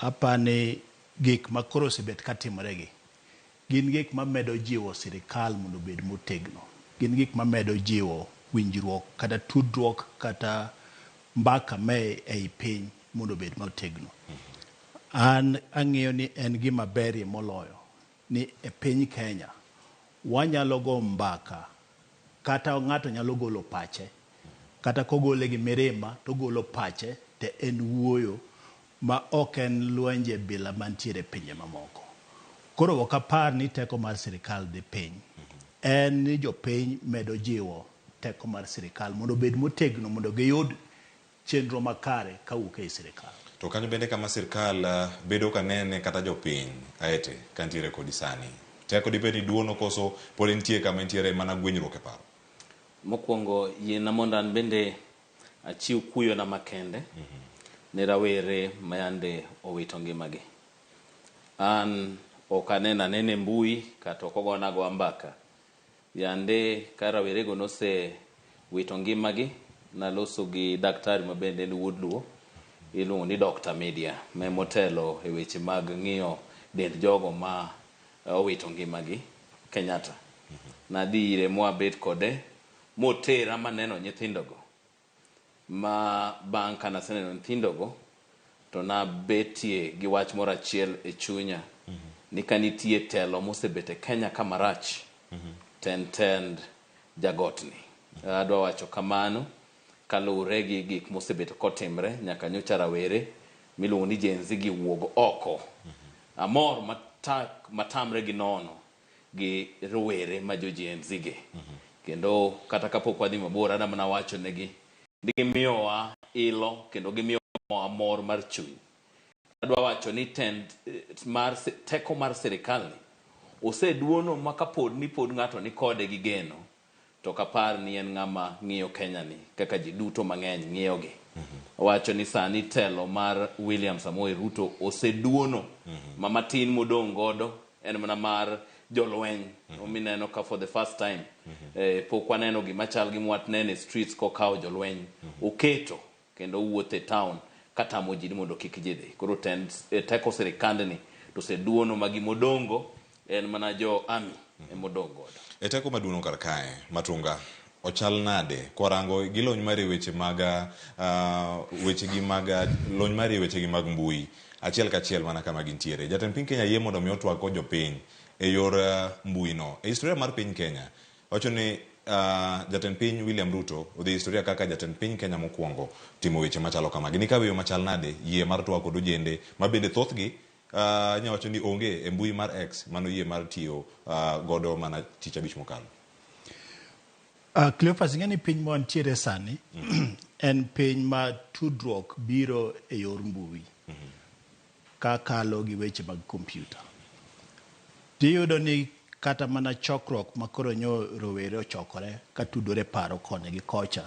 Apani gik makoro osebet katimoregi gin gik mamedo jiwo sirikal mondo bed motegno. Gin gik mamedo jiwo winjruok kata tudruok kata mbaka me ei piny mondo bed motegno. An ang'eyo ni en gima berie moloyo ni e piny Kenya wanyalo go mbaka kata ng'ato nyalo golo pache kata kogole gi mirima to golo pache te en wuoyo ma ok en lwenje bila mantiere pinje mamoko. Koro ok apar ni teko mar sirikal dhi piny. En ni jopiny medo jiwo teko mar sirikal mondo bed motegno mondo giyud chenro makare kawuok e sirikal. To kanyo bende kama sirkal bedo kanene kata jopiny Aete kantiere kodi sani. Teko dibedi duono koso pod nitie kama ntiere mana gwenyruok e paro. Mokwongo yiena mondo an bende achiw kuyo na makende ne rawere mayande owito ngimagi. An ok anene mbui kata ok ogona go ambaka. Yande ka rawerego nose wito ngimagi naloso gi daktari mabende en wuod luo iluongo ni Dr. Media me motelo e weche mag ng'iyo dend jogo ma owito ngimagi Kenyatta. Nadhi ire mwabet kode motera maneno nyithindogo ma bang' kana seneno nyithindogo to nabetie gi wach moro achiel e chunya ni kanitie telo mosebet e Kenya kamarach tend jagotni. Adwa wacho kamano kalure gi gik mosebet kotimre nyaka nyocha rawere miluongo ni Gen Z gi wuog oko. Amor matamre gi nono gi rowere ma jo Gen Z ge. Kendo kata kapok wadhi mabor adama na wacho negi ni gimiyowa ilo kendo gimiyowa amor mar chuny. Adwa wacho ni teko mar sirikal ni oseduono makapod ni pod ng'ato ni kode gi geno to kapar ni en ng'ama ng'iyo Kenya ni kaka ji duto mang'eny ng'iyogi. Wacho ni sani telo mar William Samoei Ruto oseduono ma matin modong' godo en mana mar jolweny. Mineno ka for the first time pok waneno gima chal gi mwat nene streets kokawo jolweny oketo kendo wuotho e town katamo ji mondo kik ji dhi. Koro teko sirikand ni to oseduono ma gimodongo en mana jo army emodong godo. E teko maduong' kar kae Matunga ochal nade korango gi lony mari weche mag lony mari weche gi mag mbui achiel kachiel mana kama gintiere. Jatend piny Kenya yie mondo mi otwag ko jopiny e yor mbui no. E historia mar piny Kenya wacho ni jatend piny William Ruto odhi historia kaka jatend piny Kenya mokwongo timo weche machalo kamagi. Ni ka weyo machal nade yie mar twag kod ojende mabende thothgi nyawacho ni onge e mbui mar X mano yie mar tiyo godo mana tich abich mokalo. Cleophas ng'eni piny mwantiere sani en piny ma tudruok biro e yor mbui ka kalo gi weche mag kompyuta. Tiyudo ni kata mana chokruok makoro nyo rowere ochokore ka tudore paro kone gi kocha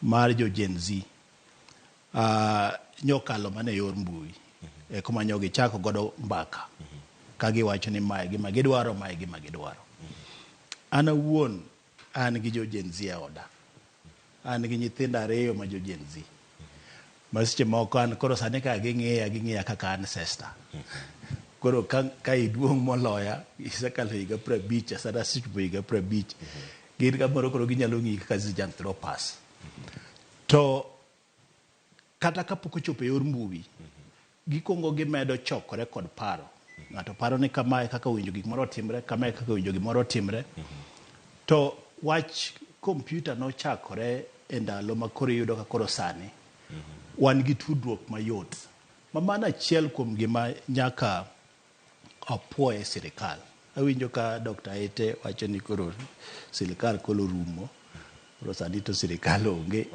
mar jo Gen Z nyokalo mana e yor mbui e kuma nyogi chako godo mbaka ka giwacho ni mae gima gidwaro mae gima gidwaro. An awuon an gi jo Gen Z oda. An gi nyithindo 2 ma jo Gen Z. Masiche moko an koro sani ka ging'eya kaka ancestor. Koro ka iduong' moloya isekalo higa 50 asada sichupo higa 50 gin kamoro koro ginyalo ng'i kaka Zinjanthropus. To kata kapok ochopo e yor mbui gikongo gimedo chokore kod paro. Ng'ato paro ni kamae kaka winjo gik moro timre, kamae kaka winjo gimoro timre. To wach kompyuta nochakore e ndalo ma koro yudo ka koro sani wan gi tudruok mayot. Mamana achiel kuom gima nyaka apuoye sirikal. Awinjo ka Dr. Ete wacho ni koro sirikal kolo rumo. Koro sani to sirikal onge.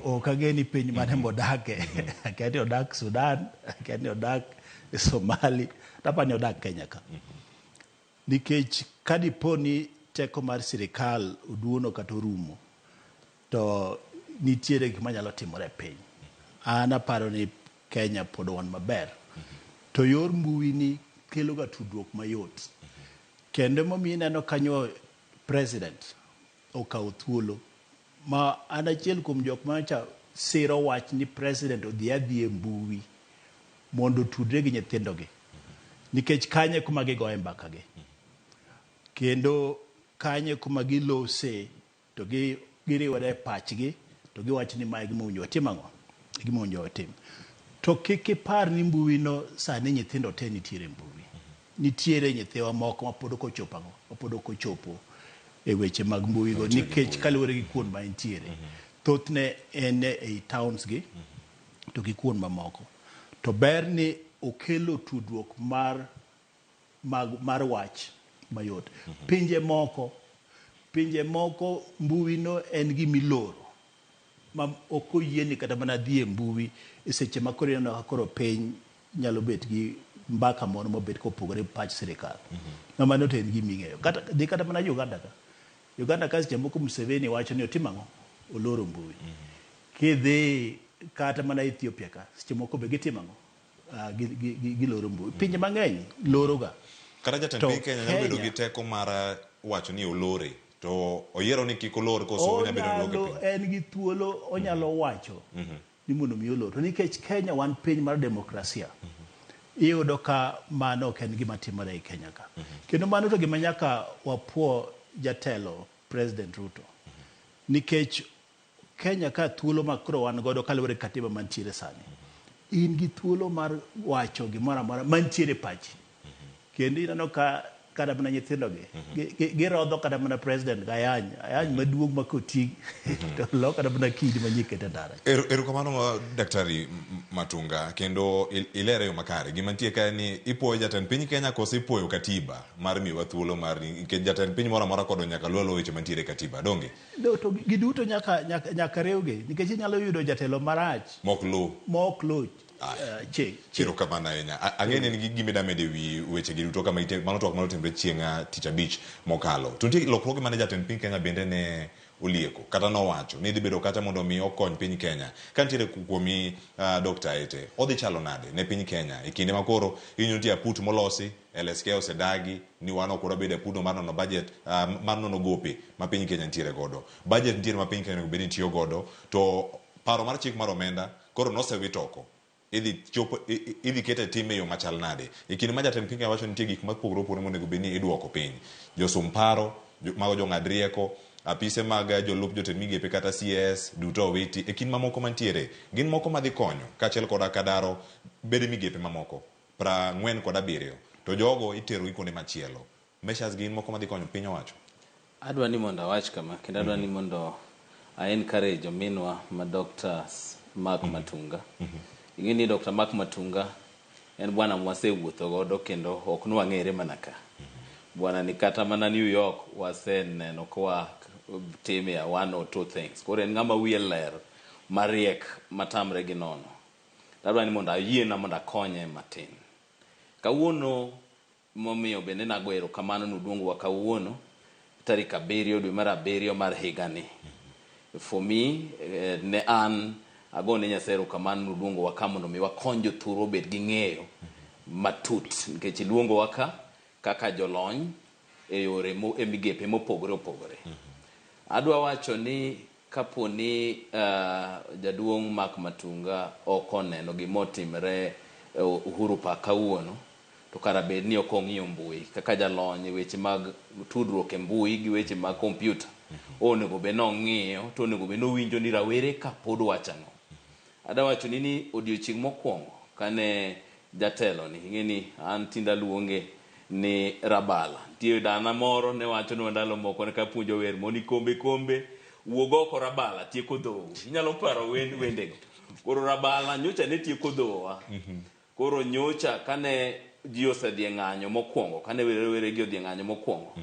Okageni piny mane modake. Akeni odak Sudan, akeni odak Somali, tapani odak Kenya ka. Nikech kadipo ni teko mar sirikal oduono kata orumo, to nitiere gik manyalo timore e piny. An aparo ni Kenya pod wan maber. To yor mbui ni kelo ga tudruok mayot. Kendo momiyo ineno kanyo president okawo thuolo ma an achiel kuom jok macha siro wach ni president odhi adhi e mbui mondo tudre gi nyithindogi. Nikech kanye kuma gigoye mbaka gi. Kendo kanye kuma gilose to giriwore pachgi to giwacho ni mae gima owinjo otim ang'o, gima owinjo otim. To kik ipar ni mbui no sani nyithindo te nitiere mbui. Nitiere nyithiwa moko ma pod ok ochopo ang'o, pod ok ochopo e weche mag mbui go nikech kaluwore gi kuond ma nitiere. Thothne en e towns gi to gi kuond mamoko. To ber ni okelo tudruok mar wach mayot. Pinje moko mbui no en gimiloro ma ok oyieni kata mana dhi e mbui e seche ma koro ineno koro piny nyalo bet gi mbaka moro mobet kopogore pach sirikal. Mano to en giming'eyo. Kata mana Uganda ka seche moko Museveni wacho ni otim ang'o, oloro mbui. Kidhi kata mana Ethiopia ka seche moko be gitimo ang'o, giloro mbui. Pinje mang'eny loro ga. Kata jatend piny Kenya nyalo bedo gi teko mar wacho ni olore. To oyiero ni kik olor koso onya bedo loge. En gi thuolo onyalo wacho ni mondo mi olor. To nikech Kenya wan piny mar demokrasia. Iyudo ka mano ok en gima timore e Kenya ka. Kendo mano to gima nyaka wapuo jatelo President Ruto. Nikech Kenya ka thuolo makro wan godo kaluwore katiba mantiere sani. In gi thuolo mar wacho gimoro amora mantiere pachi. Kendo ineno ka kada mana nyithindo girodho kada mana president gayany maduong' makoti to lo kada mana kidi manyikete ndara. Erokamano Daktari Matunga, kendo ilere yo makare gima nitie ka ni ipuoyo jatend piny Kenya koso ipuoyo katiba mar miwa thuolo mar nikech jatend piny moro amora kodo nyaka luwo weche mantiere katiba donge. To giduto nyaka rewge nikech inyalo yudo jatelo marach mok lo Chiro kamana enya. Ang'eni ni gimeda mede wi weche gi duto kama mano twak mano timre chieng' tich abich mokalo. To nitie lokruoge mane jatend piny Kenya bende ne olieko kata nowacho ni dhi bedo kata mondo mi okony piny Kenya. Ka nitiere kuomi Dr. Ete, odhi chalo nade ne piny Kenya e kinde makoro inyo nitie aput molosi LSK osedagi ni wan ok wabed apudo mar nono budget mar nono gope ma piny Kenya nitiere godo. Budget nitiere ma piny Kenya bende tiyo godo to paro mar chik mar omenda koro nosewit oko. idhi kete time yo machal nade. Ikini ma jatend piny wacho nitie gik mapogore opogore monego bed ni iduoko piny. Josum paro, mago jong'ad rieko, apise mag jolup jotend migepe kata CS duto owiti. E kin mamoko mantiere, gin moko madhi konyo kaachiel koda kadaro bede migepe mamoko 47 to jogo itero kuonde machielo. Measures gin moko madhi konyo piny owacho. Adwa ni mondo awach kama kendo adwa ni mondo I encourage ominwa ma Dr. Mark Matunga. Ingini Dr. Mark Matunga en bwana mwasewuotho godo kendo ok nwang'ere manaka. Bwana ni kata mana New York waseneno kwa time ya 1 or 2 things. Kore ngama wiye ler mariek matamre gi nono. Adwa ni mondo ayiena mondo akonye matin. Kawuono momiyo bende nagwero kamano nudongo wa kawuono tarik 7 dwe mar 7 mar higani. For me ne an agone nyasero kamano nudongo wa kamondo mi wakonjo thuro bet gi ng'eyo matut nikech luongo waka kaka jolony e yore e migepe mopogore opogore. Adwa wacho ni kaponi jaduong' Mark Matunga okoneno gimotimre Uhuru Park kawuono to kara bed ni okong'iyo mbui kaka jalony weche mag tudruok e mbui gi weche mag kompyuta. Onego be nong'iyo to onego be nowinjo ni rawere ka pod wachano. Adwa wacho ni odiochieng' mokwongo kane jatelo ni ing'eni an tinda luonge ni Rabala. Tie dana moro ne wacho ni ndalo moko ne kapuonjo wer moni kombe wuogo ko Rabala tieko dhou. Inyalo paro wendego. Koro Rabala nyocha ne tieko dhowa. Koro nyocha kane ji osedhi ng'anyo mokwongo kane were gi odhi ng'anyo mokwongo.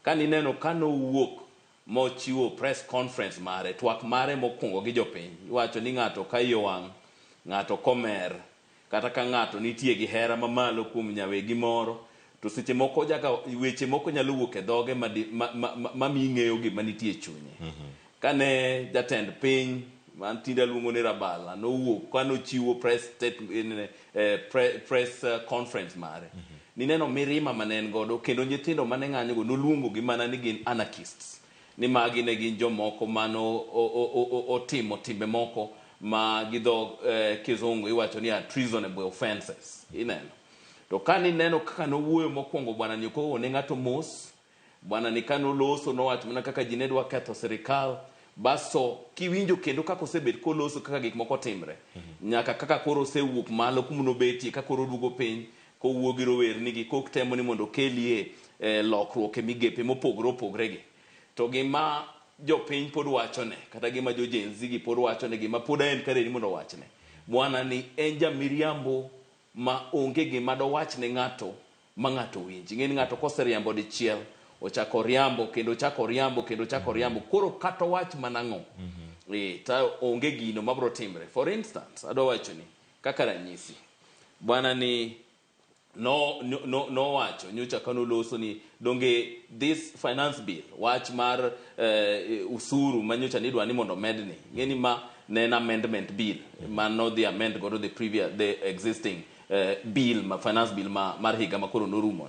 Kani neno kano wuok mochiwo press conference mare twak mare mokwongo gi jopiny. Iwacho ni ng'ato ka yowang' ng'ato komer kata ka ng'ato nitie gi hera mamalo kuom nyawegi moro to seche moko jaka weche moko nyalo wuok e dhoge ma ming'eyo gima nitie chunye. Kane jatend piny man tinda luongo ni Rabala nowuok kano chiwo press conference mare. Ni neno mirima manen godo kendo nyithindo mane ng'anyo go noluongo gi mana ni gin anarchists. Ni magi ne gin jomoko mano otimo timbe moko ma gidho kizungu iwacho ni treasonable offenses. Ineno. To kani neno kaka nowuoyo mokwongo bwana ni ko ne ng'ato mos bwana ni kano loso nowacho mana kaka ji ne dwa ketho sirikal baso kiwinjo kendo kaka osebet koloso kaka gik moko timre nyaka kaka koro osewuok malo kumuno beti kaka koro dugo piny ko wuogi rowerni gi kok temo ni mondo kelie lokruok e migepe mopogore opogre gi to gima jopiny pod wachone kata gima jo Gen Z gi pod wachone gima pod en kare ni mondo wachne bwana ni en jamiriambo ma onge gima do wachne ng'ato ma ng'ato winji. Ng'eni ng'ato koseriambo dichiel ochako riambo kendo chako riambo kendo chako riambo koro kata wach manang'o ta onge gino mabro timre. For instance adwa wacho ni kaka ranyisi bwana ni no wacho nyocha kano loso ni donge this finance bill wach mar usuru manyocha ni dwa ni mondo medni ng'eni ma ne amendment bill man no the amend go to the existing bill ma finance bill mar higa makoro norumo.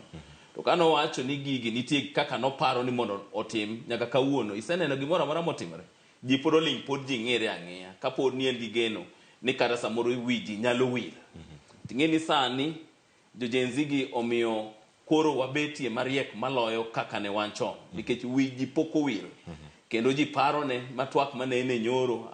To kano wacho ni gigi nitie kaka no paro ni mondo otim nyaka kawuono iseneno gimoro amora motimre ji pod oling pod ji ng'ere ang'eya kapod ni en gi geno ni kata samoro wiji nyalo wir. Ting'eni sani jo Gen Z gi omiyo koro wabetie mariek maloyo kaka ne wan chon nikech wiji poko wir kendo ji paro ne matwak mane ne nyoro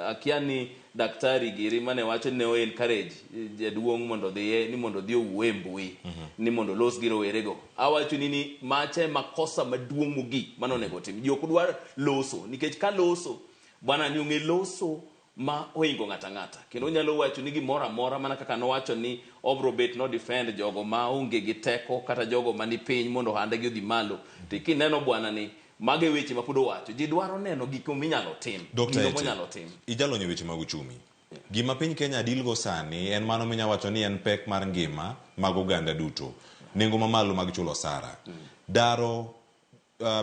akia ni daktari giri mane wacho ne o encourage jaduong' mondo dhiye ni mondo dhi owuo mbui ni mondo los giro werego. Awacho ni mache makosa maduong' mogik manonego tim ji ok dwar loso nikech ka loso bwana ni ong'e loso ma oingo ng'ata kendo nyalo wacho ni gimoro amora mana kaka no wacho ni obro bet no defend jogo ma onge gi teko kata jogo mani piny mondo hande gi odhi malo. To kineno bwana ni mage weche ma pod wacho ji dwaro neno gik minyalo tim gino monyalo tim. Ijalonyo weche mag uchumi. Gima piny Kenya dilgo sani en mano minya wacho ni en pek mar ngima mag oganda duto. Nengo mamalo mag chulo osara. Daro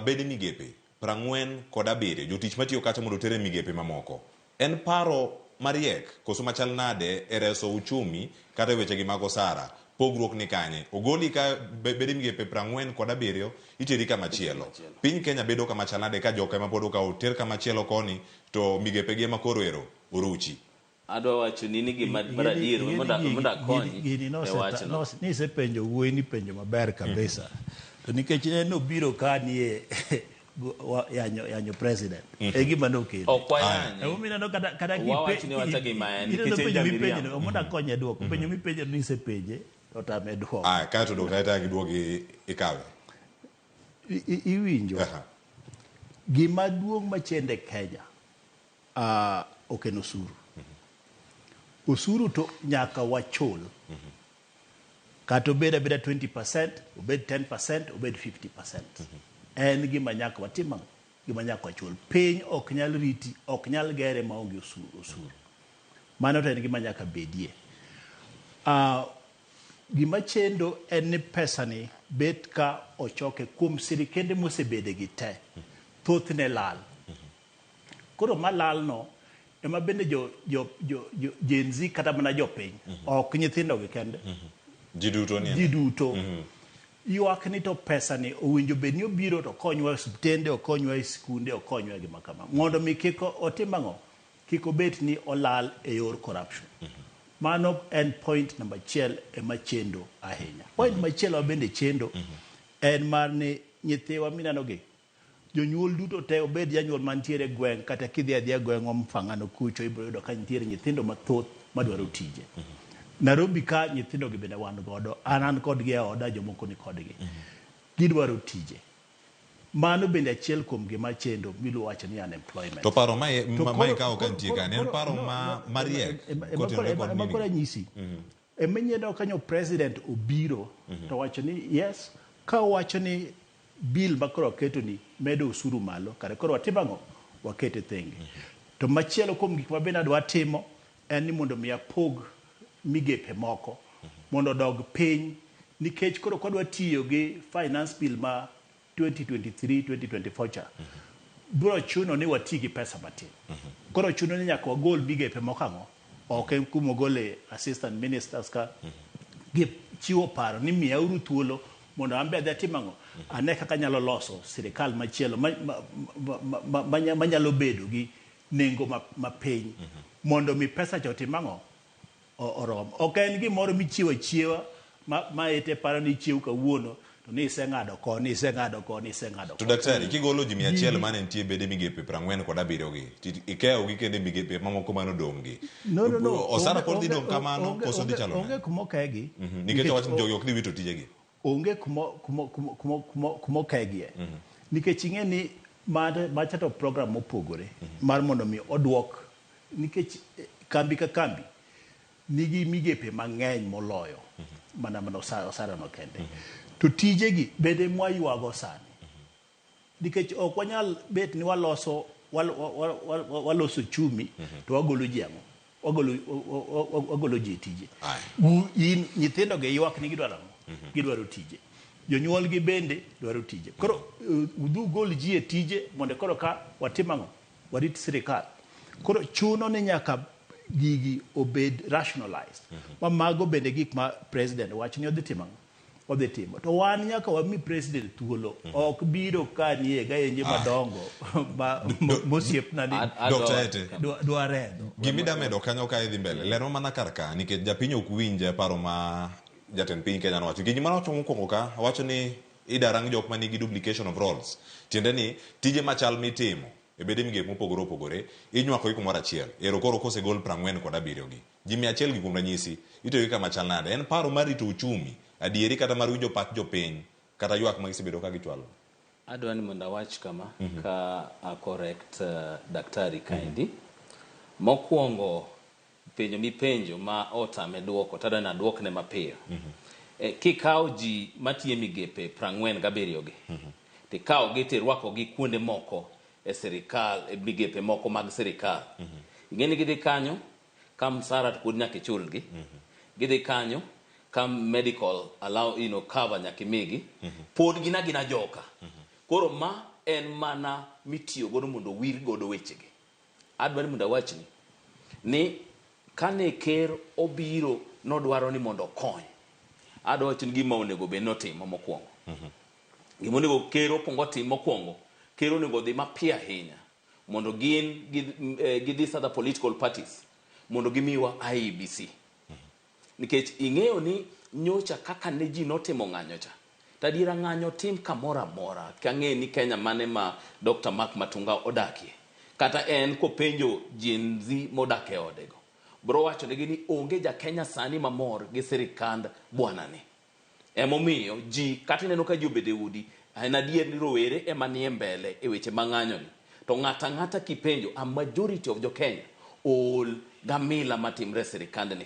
bede migepe 47 jotich matiyo kacha mondo tere migepe mamoko. En paro mariek koso machal nade e reso uchumi kata weche gi mag osara. Pogruok ni kanye ogoli ka bede migepe 47 iteri kama chielo. Piny Kenya bedo kama chalade ka joka ema podo ka oter kama chielo koni to migepe gi ema koro ero oruchi. adwa wacho ni gima baradier mondo akonyi gini nisepenjo wuoyi ni penjo maber kabisa to nikech en obiro ka nie yanyo president e gima nokelo ominano kata gipenjo mondo akonye duoko penjo mipenjo nisepenje to tame duoko kae to dok taita giduogi ikawe iwinjo gima duong' machende Kenya ok en osuru. Osuru to nyaka wachul. Kata obed abeda 20%, obed 10%, obed 50%. En gima nyaka watima, gima nyaka wachul. Piny ok nyal riti, ok nyal gere maonge osuru. Mano to en gima nyaka bedie. Gima chendo en ni pesa ni bet ka ochoke kuom sirikende mosebede gi te. Thothne lal. Koro malal no ema bende Gen Z kata mana jopiny ok nyithindo gi kende ji duto ywak ni to pesa ni owinjo bed ni obiro to konywa osiptende okonywa e skunde okonywa gima kama mondo mi kik otim ang'o kik obet ni olal e yor corruption. Mano en point number 1 ema chendo ahinya. Point machielo bende chendo en mar ni nyithiwa minano gi jonyuol duto te obed janyuol mantiere gweng' kata kidhi adhia gweng' Mfangano kucho ibiro yudo ka nitiere nyithindo mathoth madwaro tije. Nairobi ka nyithindo gi bende wan godo an kodgi e oda jomoko ni kodgi gidwaro tije. Mano bende achiel kuom gima chendo milu wacho ni unemployment. To paro mai ka ok antie kan en paro mariek makora nyisi emenyendo kanyo president obiro to wacho ni yes ka wacho ni bill makoro keto ni medo usuru malo kare koro watibango wakete thenge. To machielo kuom gik ma bende adwa timo en ni mondo mi apog migepe moko mondo dog piny nikech koro kodwa tiyo gi finance bill ma 2023-2024 cha bro chuno ni wati gi pesa matin. Koro chuno ni nyaka wagol migepe moko ang'o ok kumo gole assistant ministers ka gi chiwo paro ni miyauru thuolo mondo ambe adhi timango ane kaka nyalo loso sirikal machielo manyalo bedo gi nengo mapiny mondo mi pesa cha otimango orom. Ok en gimoro michiwo chiewa ma ete paro ni chiwo kawuono to ni iseng'ado koni iseng'ado to daktari kigolo ji 100 mane nitie bede migepe 47 gi ikeo gi kende migepe mamoko mano dong' gi osara pod dhi dong' kamano koso dhi chalo onge kumokegi nikech wach jogi ok dhi wito tijegi onge kumokegie nikech ing'e ni machato program mopogore mar mondo mi oduok nikech kambi ka kambi nigi migepe mang'eny moloyo mana osara no kende to tijegi bende mwaywago sani nikech ok wanyal bet ni waloso chumi to wagolo ji ang'o wagolo ji tije nyithindo ge ywak ni gidwaro tije jonyuol gi bende dwaro tije koro udhu gol ji e tije mondo koro ka watimang'o warit sirikal koro chuno ni nyaka gigi obed rationalized mago bende gik ma president wacho ni odhi timo to wan nyaka wami president thuolo ok biro ka nie gayenje madongo mosiepna ni dware gimida medo kanyo ka idhi mbele lero mana karka nikech japiny ok winje paro ma jatend piny Kenya nowacho gima nowacho mokwongo ka wacho ni idarang jok manigi duplication of roles tiende ni tije machal mitimo e bede migepe mopogore opogore inywako kumoro achiel ero koro kosegol 47 gi ji 100 gi kuom ranyisi itogi kama chal nade en paro mar rito uchumi adieri kata mar winjo pach jopiny kata ywak ma gisebedo ka gichwalo. Adwa ni mondo awach kama ka correct daktari kaendi mokwongo penjo mipenjo ma otame duoko tada na duokne mapiyo kikawo ji matiye migepe 47 gi tikawo gi tirwako gi kuonde moko e sirikal e migepe moko mag sirikal ing'eni gidhi kanyo ka msara to pod nyaka ichulgi gidhi kanyo ka medical cover nyaka imigi pod gina joka koro ma en mana mitiyo godo mondo wir godo wechegi. Adwa ni mondo awachni ni kane ker obiro nodwaro ni mondo okony adwa wacho ni gima onego bed notimo mokwongo gima onego ker opongo timo mokwongo ker onego dhi mapiyo ahinya mondo gidhi other political parties mondo gimiwa IEBC. Nikech ing'eyo ni nyocha kaka ne ji notimo ng'anyo cha. Tadiera ng'anyo tim kamora mora. Kang'e ni Kenya mane ma Dr. Mark Matunga odakie. Kata en kopenjo Gen Z modake odego. Bro wacho negi ni onge ja Kenya sani mamor gi sirikand bwanani. Emomiyo ji kata neno ka ji obede udi, en adier ni rowere ema nie mbele e weche mang'anyo ni. To ng'ata kipenjo, a majority of jo Kenya ol gamila matimre sirikand ni.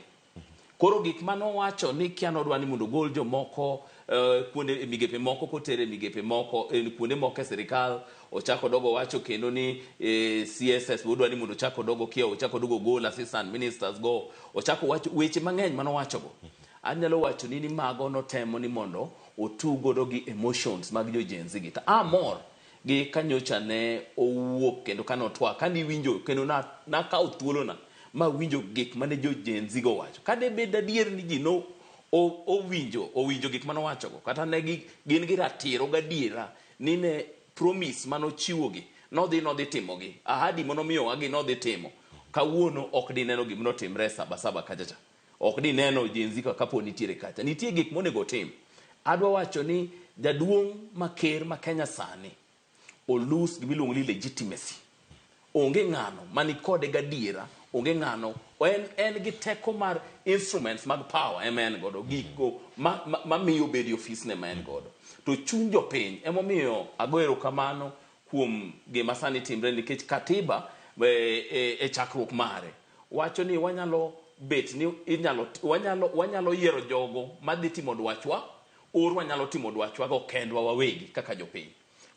Koro gik mano wacho ni kiano dwani mondo gol jomoko kuonde migepe moko kotere migepe moko kuonde moko e sirikal, ochako dogo wacho kendo ni CSS bodwani mondo chako dogo kio, ochako dogo gol assistant ministers go, ochako wacho weche mang'eny mano wacho go. Anyalo wacho ni mago no temo ni mondo otugo dogi emotions mag jo Gen Z gita. Amor gi kanyocha ne owuok kendo kanotwa kandi winjo kendo na kawo thuolo na ma winjo gik mane jo Gen Z go wacho. Kade bed adier ni ji no owinjo gik mano wacho go. Kata ne gin gi ratiro gadiera ni ne promise mano chiwo gi nodhi timo gi. Ahadi mono miyo wagi nodhi timo. Kawuono ok di neno gimno timre saba kachacha. Ok di neno Gen Z kapo nitiere kacha. Nitie gik monego tim. Adwa wacho ni jaduong' maker ma Kenya sani olus gibiluongo ni legitimacy. Onge ng'ano mani kode gadiera, onge ng'ano en gi teko mar instruments mag power emen godo gigo ma miyo bedi office ne men godo. To chuny jopiny emomiyo agoero kamano kuom gima sani timre nikech katiba e chakruok mare wacho ni wanyalo bet ni wanyalo yiero jogo madhi timo dwachwa, or wanyalo timo dwachwa go kendwa wawegi kaka jopiny.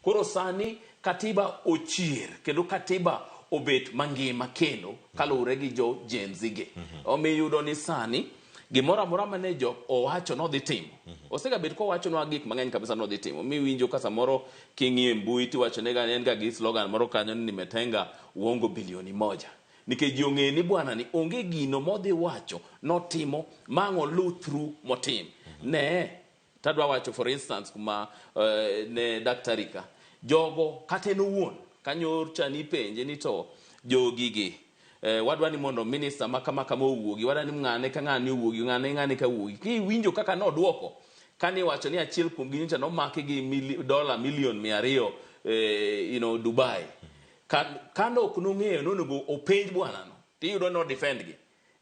Koro sani katiba ochier kendo katiba obet mangima kendo kalure gi jo Gen Z ge. Omi yudo ni sani gimora mora mane jo owacho no dhi timo. Osega bet ko wacho no gik mang'eny kabisa no dhi timo. Mi winjo ka samoro king'ie mbui ti wacho ne ga en ga gi slogan moro kanyo ni nimetenga uongo bilioni 1. Nikech ji ong'e ni bwana ni onge gino modhi wacho notimo mang'o lu through motim. Ne tadwa wacho for instance kuma ne daktari ka jogo kata no wuon kanyor chani penje ni to jogigi wadwa ni mondo minister maka mowuogi wadwa ni ng'ane ka ng'ane owuogi ng'ane ka wuogi ki winjo kaka no duoko kani wacho ni achiel kuom gi nyocha no maki gi dola milion 200 Dubai kando ok nong'eyo nonego openj bwana no tiyudo no defend gi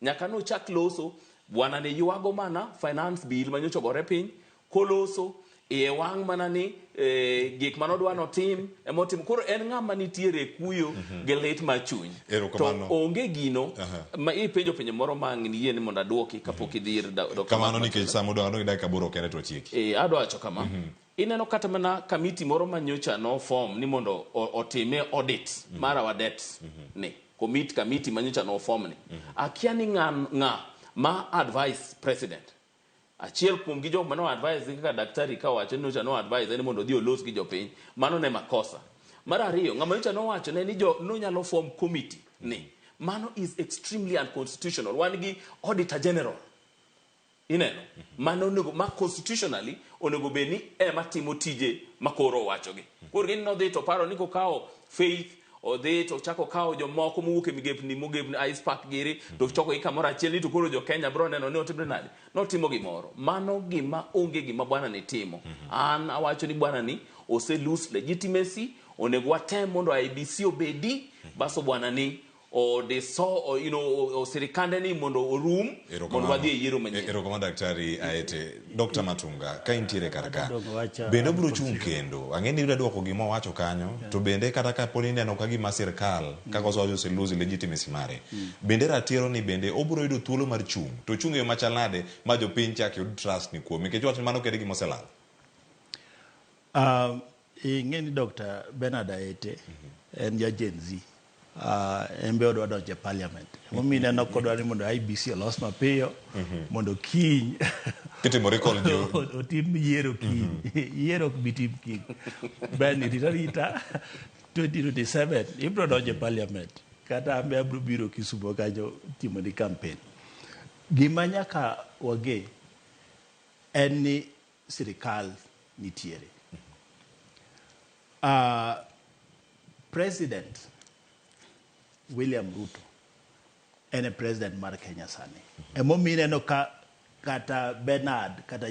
nyaka no chak loso bwana ne yuago mana finance bill manyocha gore piny koloso e wang' mana ni gik manodwa no tim emotim. Koro en ng'ama nitiere kuyo gi lit ma chuny to onge gino ma ipenjo penjo moro mang'ni yie ni mondo aduoki kapok idhir kamano nikech samo dwa no dakika boro kende to tieki adwa wacho kama ineno kata mana kamiti moro manyocha no form ni mondo otime audit mar our debt ni kamiti manyocha no form ni akia ni ng'a ma advice president achiel kuom gi jok mano advise kaka daktari ka wacho ni no advise ni mondo dhi olos gi jopiny mano ne makosa. Mar ariyo ng'ama nyocha no wacho ne ni no nyalo form committee ni mano is extremely unconstitutional. Wan gi auditor general ineno mano onego ma constitutionally onego be ni ema timo tije makoro wacho gi. Koro gin no dhi to paro ni kawo faith o dhi to chako kawo jomoko mowuok e migepni Ice Park giri to choko kamoro achiel ni to koro jo Kenya bro neno ni otimre nade notimo gimoro. Mano gima onge gima bwana ni timo. An awacho ni bwana ni ose lose legitimacy. Onego watem mondo IEBC obedi baso bwana ni o sirikande ni mondo orum mondo wadhi e yiero manyien. Erokamano daktari Aete. Dr. Matunga ka intiere karka bende bro chung kendo ang'e ni duoko gima wacho kanyo to bende kata ka poni neno ka gima sirkal kaka ose lose legitimacy mare bende ratiro ni bende obro yudo thuolo mar chung to chung yo machalade ma jopiny chak yud trust ni kuom nikech wacho mano kede gima oselal. Ing'e ni Dr. Bernard Aete en ja Gen Z. Embe odwa donjo e parliament. Momi neno kodwa ni mondo IEBC olos mapiyo mondo kiny kitimo recall jo otim yiero kiny. Yiero ok bi tim kiny. Bani rita 2027 ibro donjo e parliament. Kata ambe abro biro Kisumo kanyo timo ni campaign. Gima nyaka wage en ni sirikal nitiere. President William Ruto en president mar Kenya sani. Emomiyo ineno ka kata Bernard kata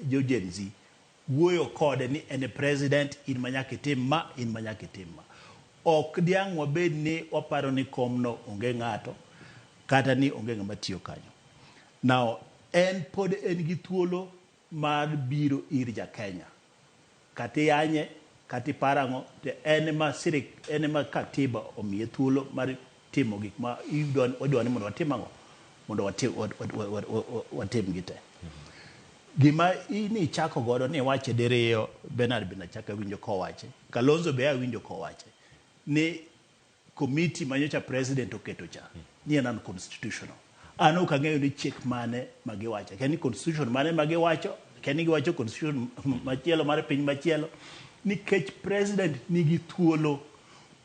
jo Gen Z wuoyo kode ni en president, in manyaka itim ma, in manyaka itim ma. Ok diang' wabed ni waparo ni komno onge ng'ato kata ni onge ng'ama tiyo kanyo. Now, en pod en gi thuolo mar biro ir ja Kenya. Kati yanye, kati parango, te en ma katiba omiye thuolo mar timo gik ma wadwa ni mondo watimango, mondo watim gite. Gima ini chako godo ni wache diriyo, Bernard bin achaka winjo kowache, Kalonzo be winjo kowache, ni committee manyocha president oketo cha, ni en unconstitutional. Ano kang'eyo ni chik mane magiwacho, kani constitution mane magiwacho, kani giwacho constitution machielo mar piny machielo, nikech president nigi thuolo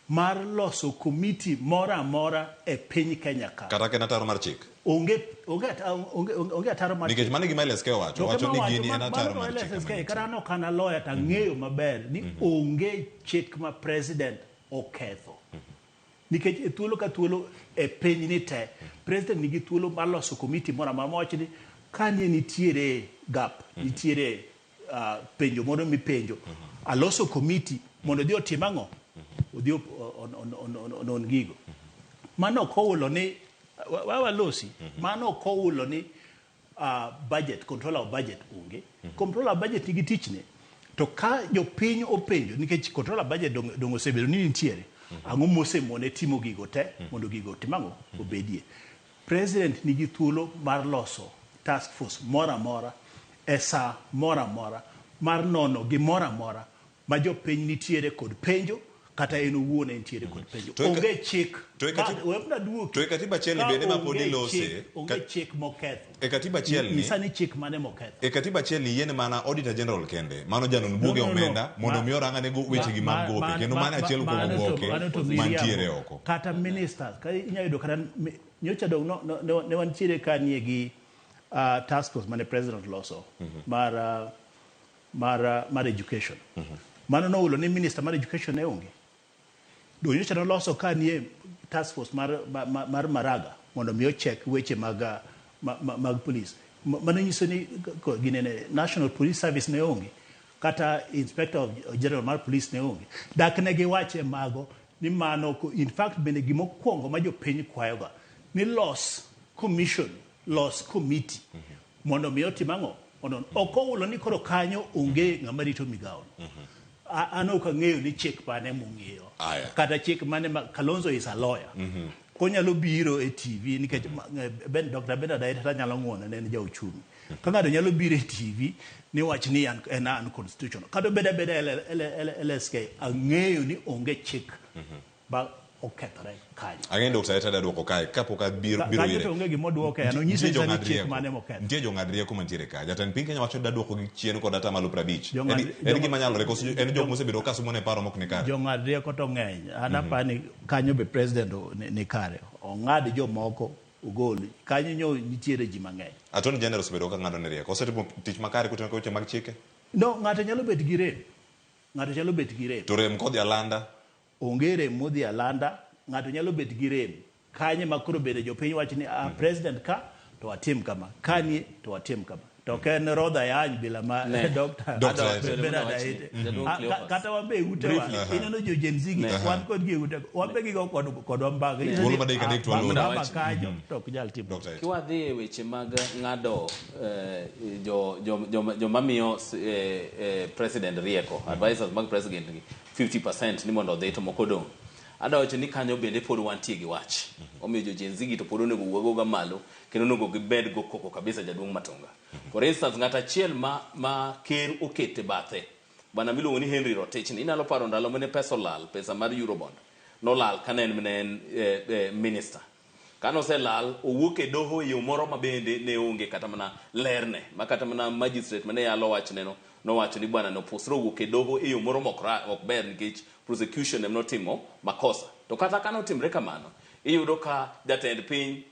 mar loso committee mora mora e piny Kenya ka. Kata kena taro mar chik. Onge ataro mar chik. Nikech mane gima LSK wacho ni gini en ataro mar chik. Kata no kana lawyer ta ng'eyo maber ni onge chik ma president oketho. Nikech thuolo ka thuolo e piny ni te, president nigi thuolo mar loso committee mora mora mowacho ni kani nitiere gap, nitiere penjo mondo mipenjo, aloso committee mondo dhi otim ang'o, odhi on gigo. Mano koulo ni walosi, mano koulo ni budget, control of budget onge. Control of budget nigi tichne. To ka jopiny openjo, nikech control of budget dongo osebedo ni nitiere, ang'o mosemone timo gigo te mondo gigo timang'o obedie. President nigi thuolo mar loso task force mora mora e sa mora mora mar nono gi mora mora ma jopiny nitiere kod penjo kata en owuon nitiere kod penjo. Onge chik. To e katiba chiel ni bende ma pod ilose. Onge chik moketho. E katiba chiel ni. Nisa ni chik mane moketho. E katiba chiel ni yien mana Auditor General kende. Mano janon buge omenda mondo mi oranga ne go weche gi mag gope. Kendo mana achiel kuom oboke mantiere oko. Kata ministers. Ka inyalo yudo kata nyocha dong ne wantiere kanie gi task force mane president loso mar education. Mano no ulo ni minister mar education ne onge. Do nyocha no loso kanie task force mar Maraga mondo mi check weche mag police. Mano nyiso ni ginene National Police Service ne onge kata Inspector of General mar Police ne onge. Dak ne giwache mago ni mano in fact bende gimokwongo ma jopiny kwayoga ni los commission, los committee mondo mi otimang'o okoulo ni koro kanyo onge ng'ama rito migawo. Ano ka ng'eyo ni chik mane mong'eyo kata chik mane Kalonzo is a lawyer. Konyalo biro e TV nikech Dr. Bernard Aeta nyalo ng'uono ne ja uchumi. Ka ng'ato nyalo biro e TV ni wach ni en unconstitutional. Kata beda LSK ang'eyo ni onge chik ba okethore kanyo. Ang'e Dr. Aeta da duoko kae kapok abiro ire. Kanyo to onge gima duoko ano nyiso ni chik mane moketho. Nitie jong'ad rieko mantiere kae. Jatend piny Kenya wacho da duoko gi chien kod ata malo 50. En gima nyalore koso en jok mosebedo ka sumo ne paro mok ni kare. Jong'ad rieko to ng'eny. Anapani kanyo be president ni kare. Ong'ad jomoko ogoli. Kanyo nyo nitiere ji mang'eny. Attorney General osebedo ka ng'ado ne rieko. Osetimo tich makare kutengo weche mag chike. No, ng'ato nyalo bet gi rem. Ng'ato nyalo bet gi rem. To rem kodhi alanda. Onge rem modhi alanda. Ng'ato nyalo bet gi rem. Kanye makoro bede jopiny wacho ni president ka to watim kama. Kanye to watim kama. To ken rodha yany bila ma Dr. Bernard Aeta. Kata wambe ute wa. Ineno jo Gen Z gi wan kod gi ute. Wambe gi go kod wambaga. Wolo ma deka nek to walo. Wambe kajo to kujal tim. Kiwadhi e weche mag ng'ado jo mamiyo president rieko, advisors mag president 50% ni mondo odhi to moko dong'. Adawacho ni kanyo bende pod wantie gi wach. Omiyo jo Gen Z gi to pod onego wuogo ga malo kendo onego gibed go koko kabisa jaduong' Matonga. For instance ng'ata achiel ma ker okete bathe. Bana miluongo ni Henry Rotich ni inalo paro ndalo mane pesa olal, pesa mar Eurobond. Nolal kane en minister. Kano se lal owuok e doho e yo moro mabende ne onge kata mana lerne. Ma kata mana magistrate mane yalo wachne no wacho ni bwana no posro owuok e doho e yo moro ok ber nikech prosecution em notimo makosa. To kata kano timre kamano, iyudo ka jatend piny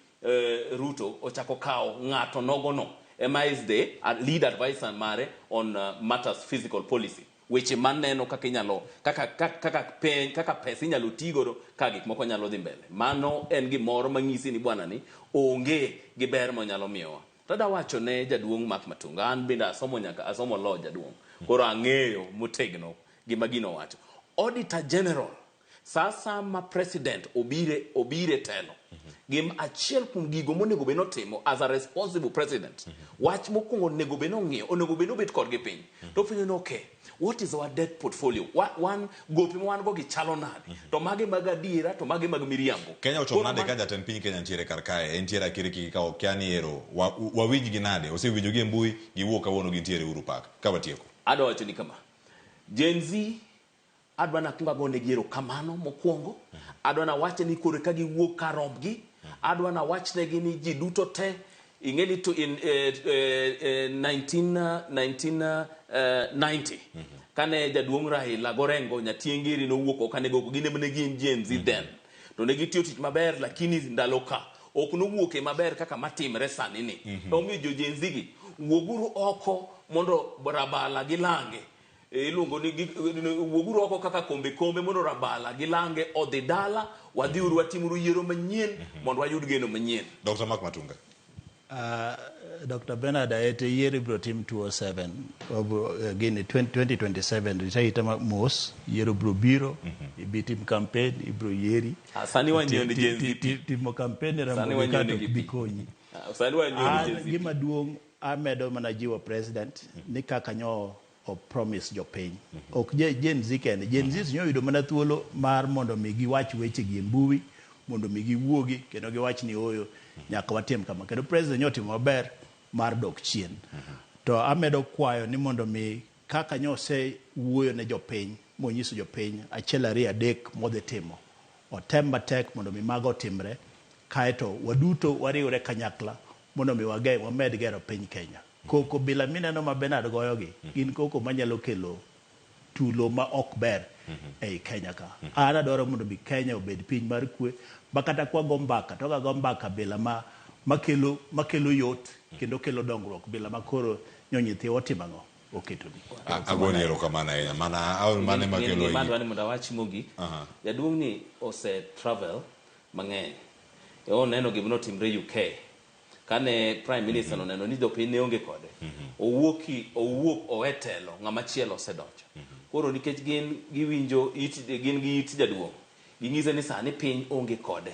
Ruto ochako kawo ng'ato nogono. Emma is the lead advisor mare on matters physical policy. weche maneno kaka inyalo kaka pesa inyalo tigo ka gik moko nyalo dhi mbele. Mano en gimoro mang'isi ni bwana ni onge gi ber monyalo miyowa. Tada wacho ne jaduong' Mark Matunga, an bende asomo law jaduong'. Koro ang'eyo motegno gima gino wacho. Auditor General sasa ma president obire telo. Gim achiel kuom gigo monego beno timo as a responsible president. Wach mokwongo onego beno ng'iyo, onego beno bet kodgi piny. To fwenyo no okay. What is our debt portfolio? One gopi mo wan go gi chalo nade. To mage mag adiera to mage mag miriambo. Kenya ocho nade ka jatend piny Kenya ntiere kar kae, entiere akiriki ka okiani ero. Wawinj gi nade, osewinjo gi mbui giwuok kawuono gintiere Uhuru Park. Ka watieko. Adwa wacho ni kama. Gen Z adwa nakunga gone gero kamano mokwongo. Adwa na wache ni kore ka giwuok ka rombgi. Adwa na wachnegi ni ji duto te ingeni to in 1990 kane jaduong' Raila Gorengo nyatiengiri no wuok okane go gine mane gin Gen Z then to ne gitiyo tich maber lakini ndalo ka ok no wuoke maber kaka matimre sani ni to miyo jo Gen Z gi wuoguru oko mondo rabala gilange iluongo ni wuoguru oko kaka kombe mondo rabala gilange odhi dala wadhiuru watimuru yiero manyien mondo wayud geno manyien. Dr. Mark Matunga. Dr. Bernard Aete yiero bro team 207 again 2027 ritaita mos yiero bro biro ibitim campaign ibro yeri sani wanyo ni Gen Z timo campaign rambo kato bikonyi sani wanyo ni Gen Z gima duong' amedo manajiwa president ni kaka nyo o promise jo piny ok Gen Z kende Gen Z nyo yudo mana thuolo mar mondo mi giwach weche gi mbui mondo mi giwuogi kendo giwach ni oyo nyaka watim kama kendo president nyo timo maber mar dok chien to amedo kwayo ni mondo mi kaka nyo se wuoyo ne jo piny monyiso jo piny achiel ariyo adek modhi timo otemba tek mondo mi mago timre kaeto waduto wariwre kanyakla mondo mi wamed gero piny Kenya. Koko bila mineno ma Bernard goyogi gin koko manyalo kelo tulo ma ok ber ei Kenya ka. An adwaro mondo bi Kenya obed piny mar kwe bakata kwa gombaka to ga gombaka bila makelo yot kendo kelo dongruok bila makoro nyonyithi otimango oketoni. Agoni erokamano ahinya mana mane makelo yi. Mano mondo awach mogi. Jaduong' ni ose travel mang'eny. Oneno gimno timre UK. Kane Prime Minister oneno ni jopiny ne onge kode. Owuok owetelo ng'ama chielo osedonjo. Koro nikech gin giwinjo gin gi it jaduong'. Ging'ize ni sani piny onge kode.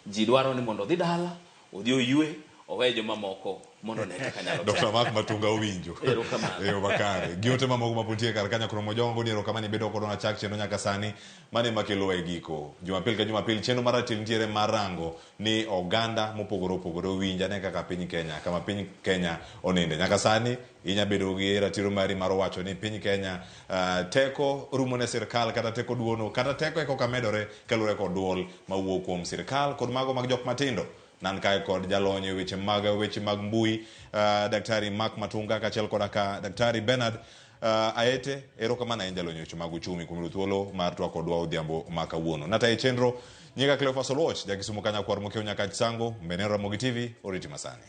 Ji dwaro ni mondo dhi dala, odhi oywe, owe joma moko mondo ne kaka nyalo. Dr. Mark Matunga owinjo. Erokamano. Bakare. Giote mamoko mapuntie kar kanya kromo jongo ni erokamano bedo kodona chak cheno nyaka sani mane makelo e giko. Jumapil ka jumapil cheno maratil ntiere marango ni oganda mopogore winja ne kaka piny Kenya kama piny Kenya onende. Nyaka sani inya bedo gi ratiro mari mar wacho ni piny Kenya teko rumo ne sirkal kata teko duono kata teko eko kamedore kelore kod duol mawuok kuom sirkal kod mago mag jok matindo. Nan kai kod jalonyo weche mag mbui Daktari Mark Matunga kachiel kod ka Daktari Bernard Aete erokamano en jalonyo weche mag uchumi kuom thuolo mar twako dwa odhiambo maka wuono. Nata e chenro nyika Cleophas Oloch jakisumo kanya kwar mokeo nyaka chisango Mbenero Ramogi TV oriti masani.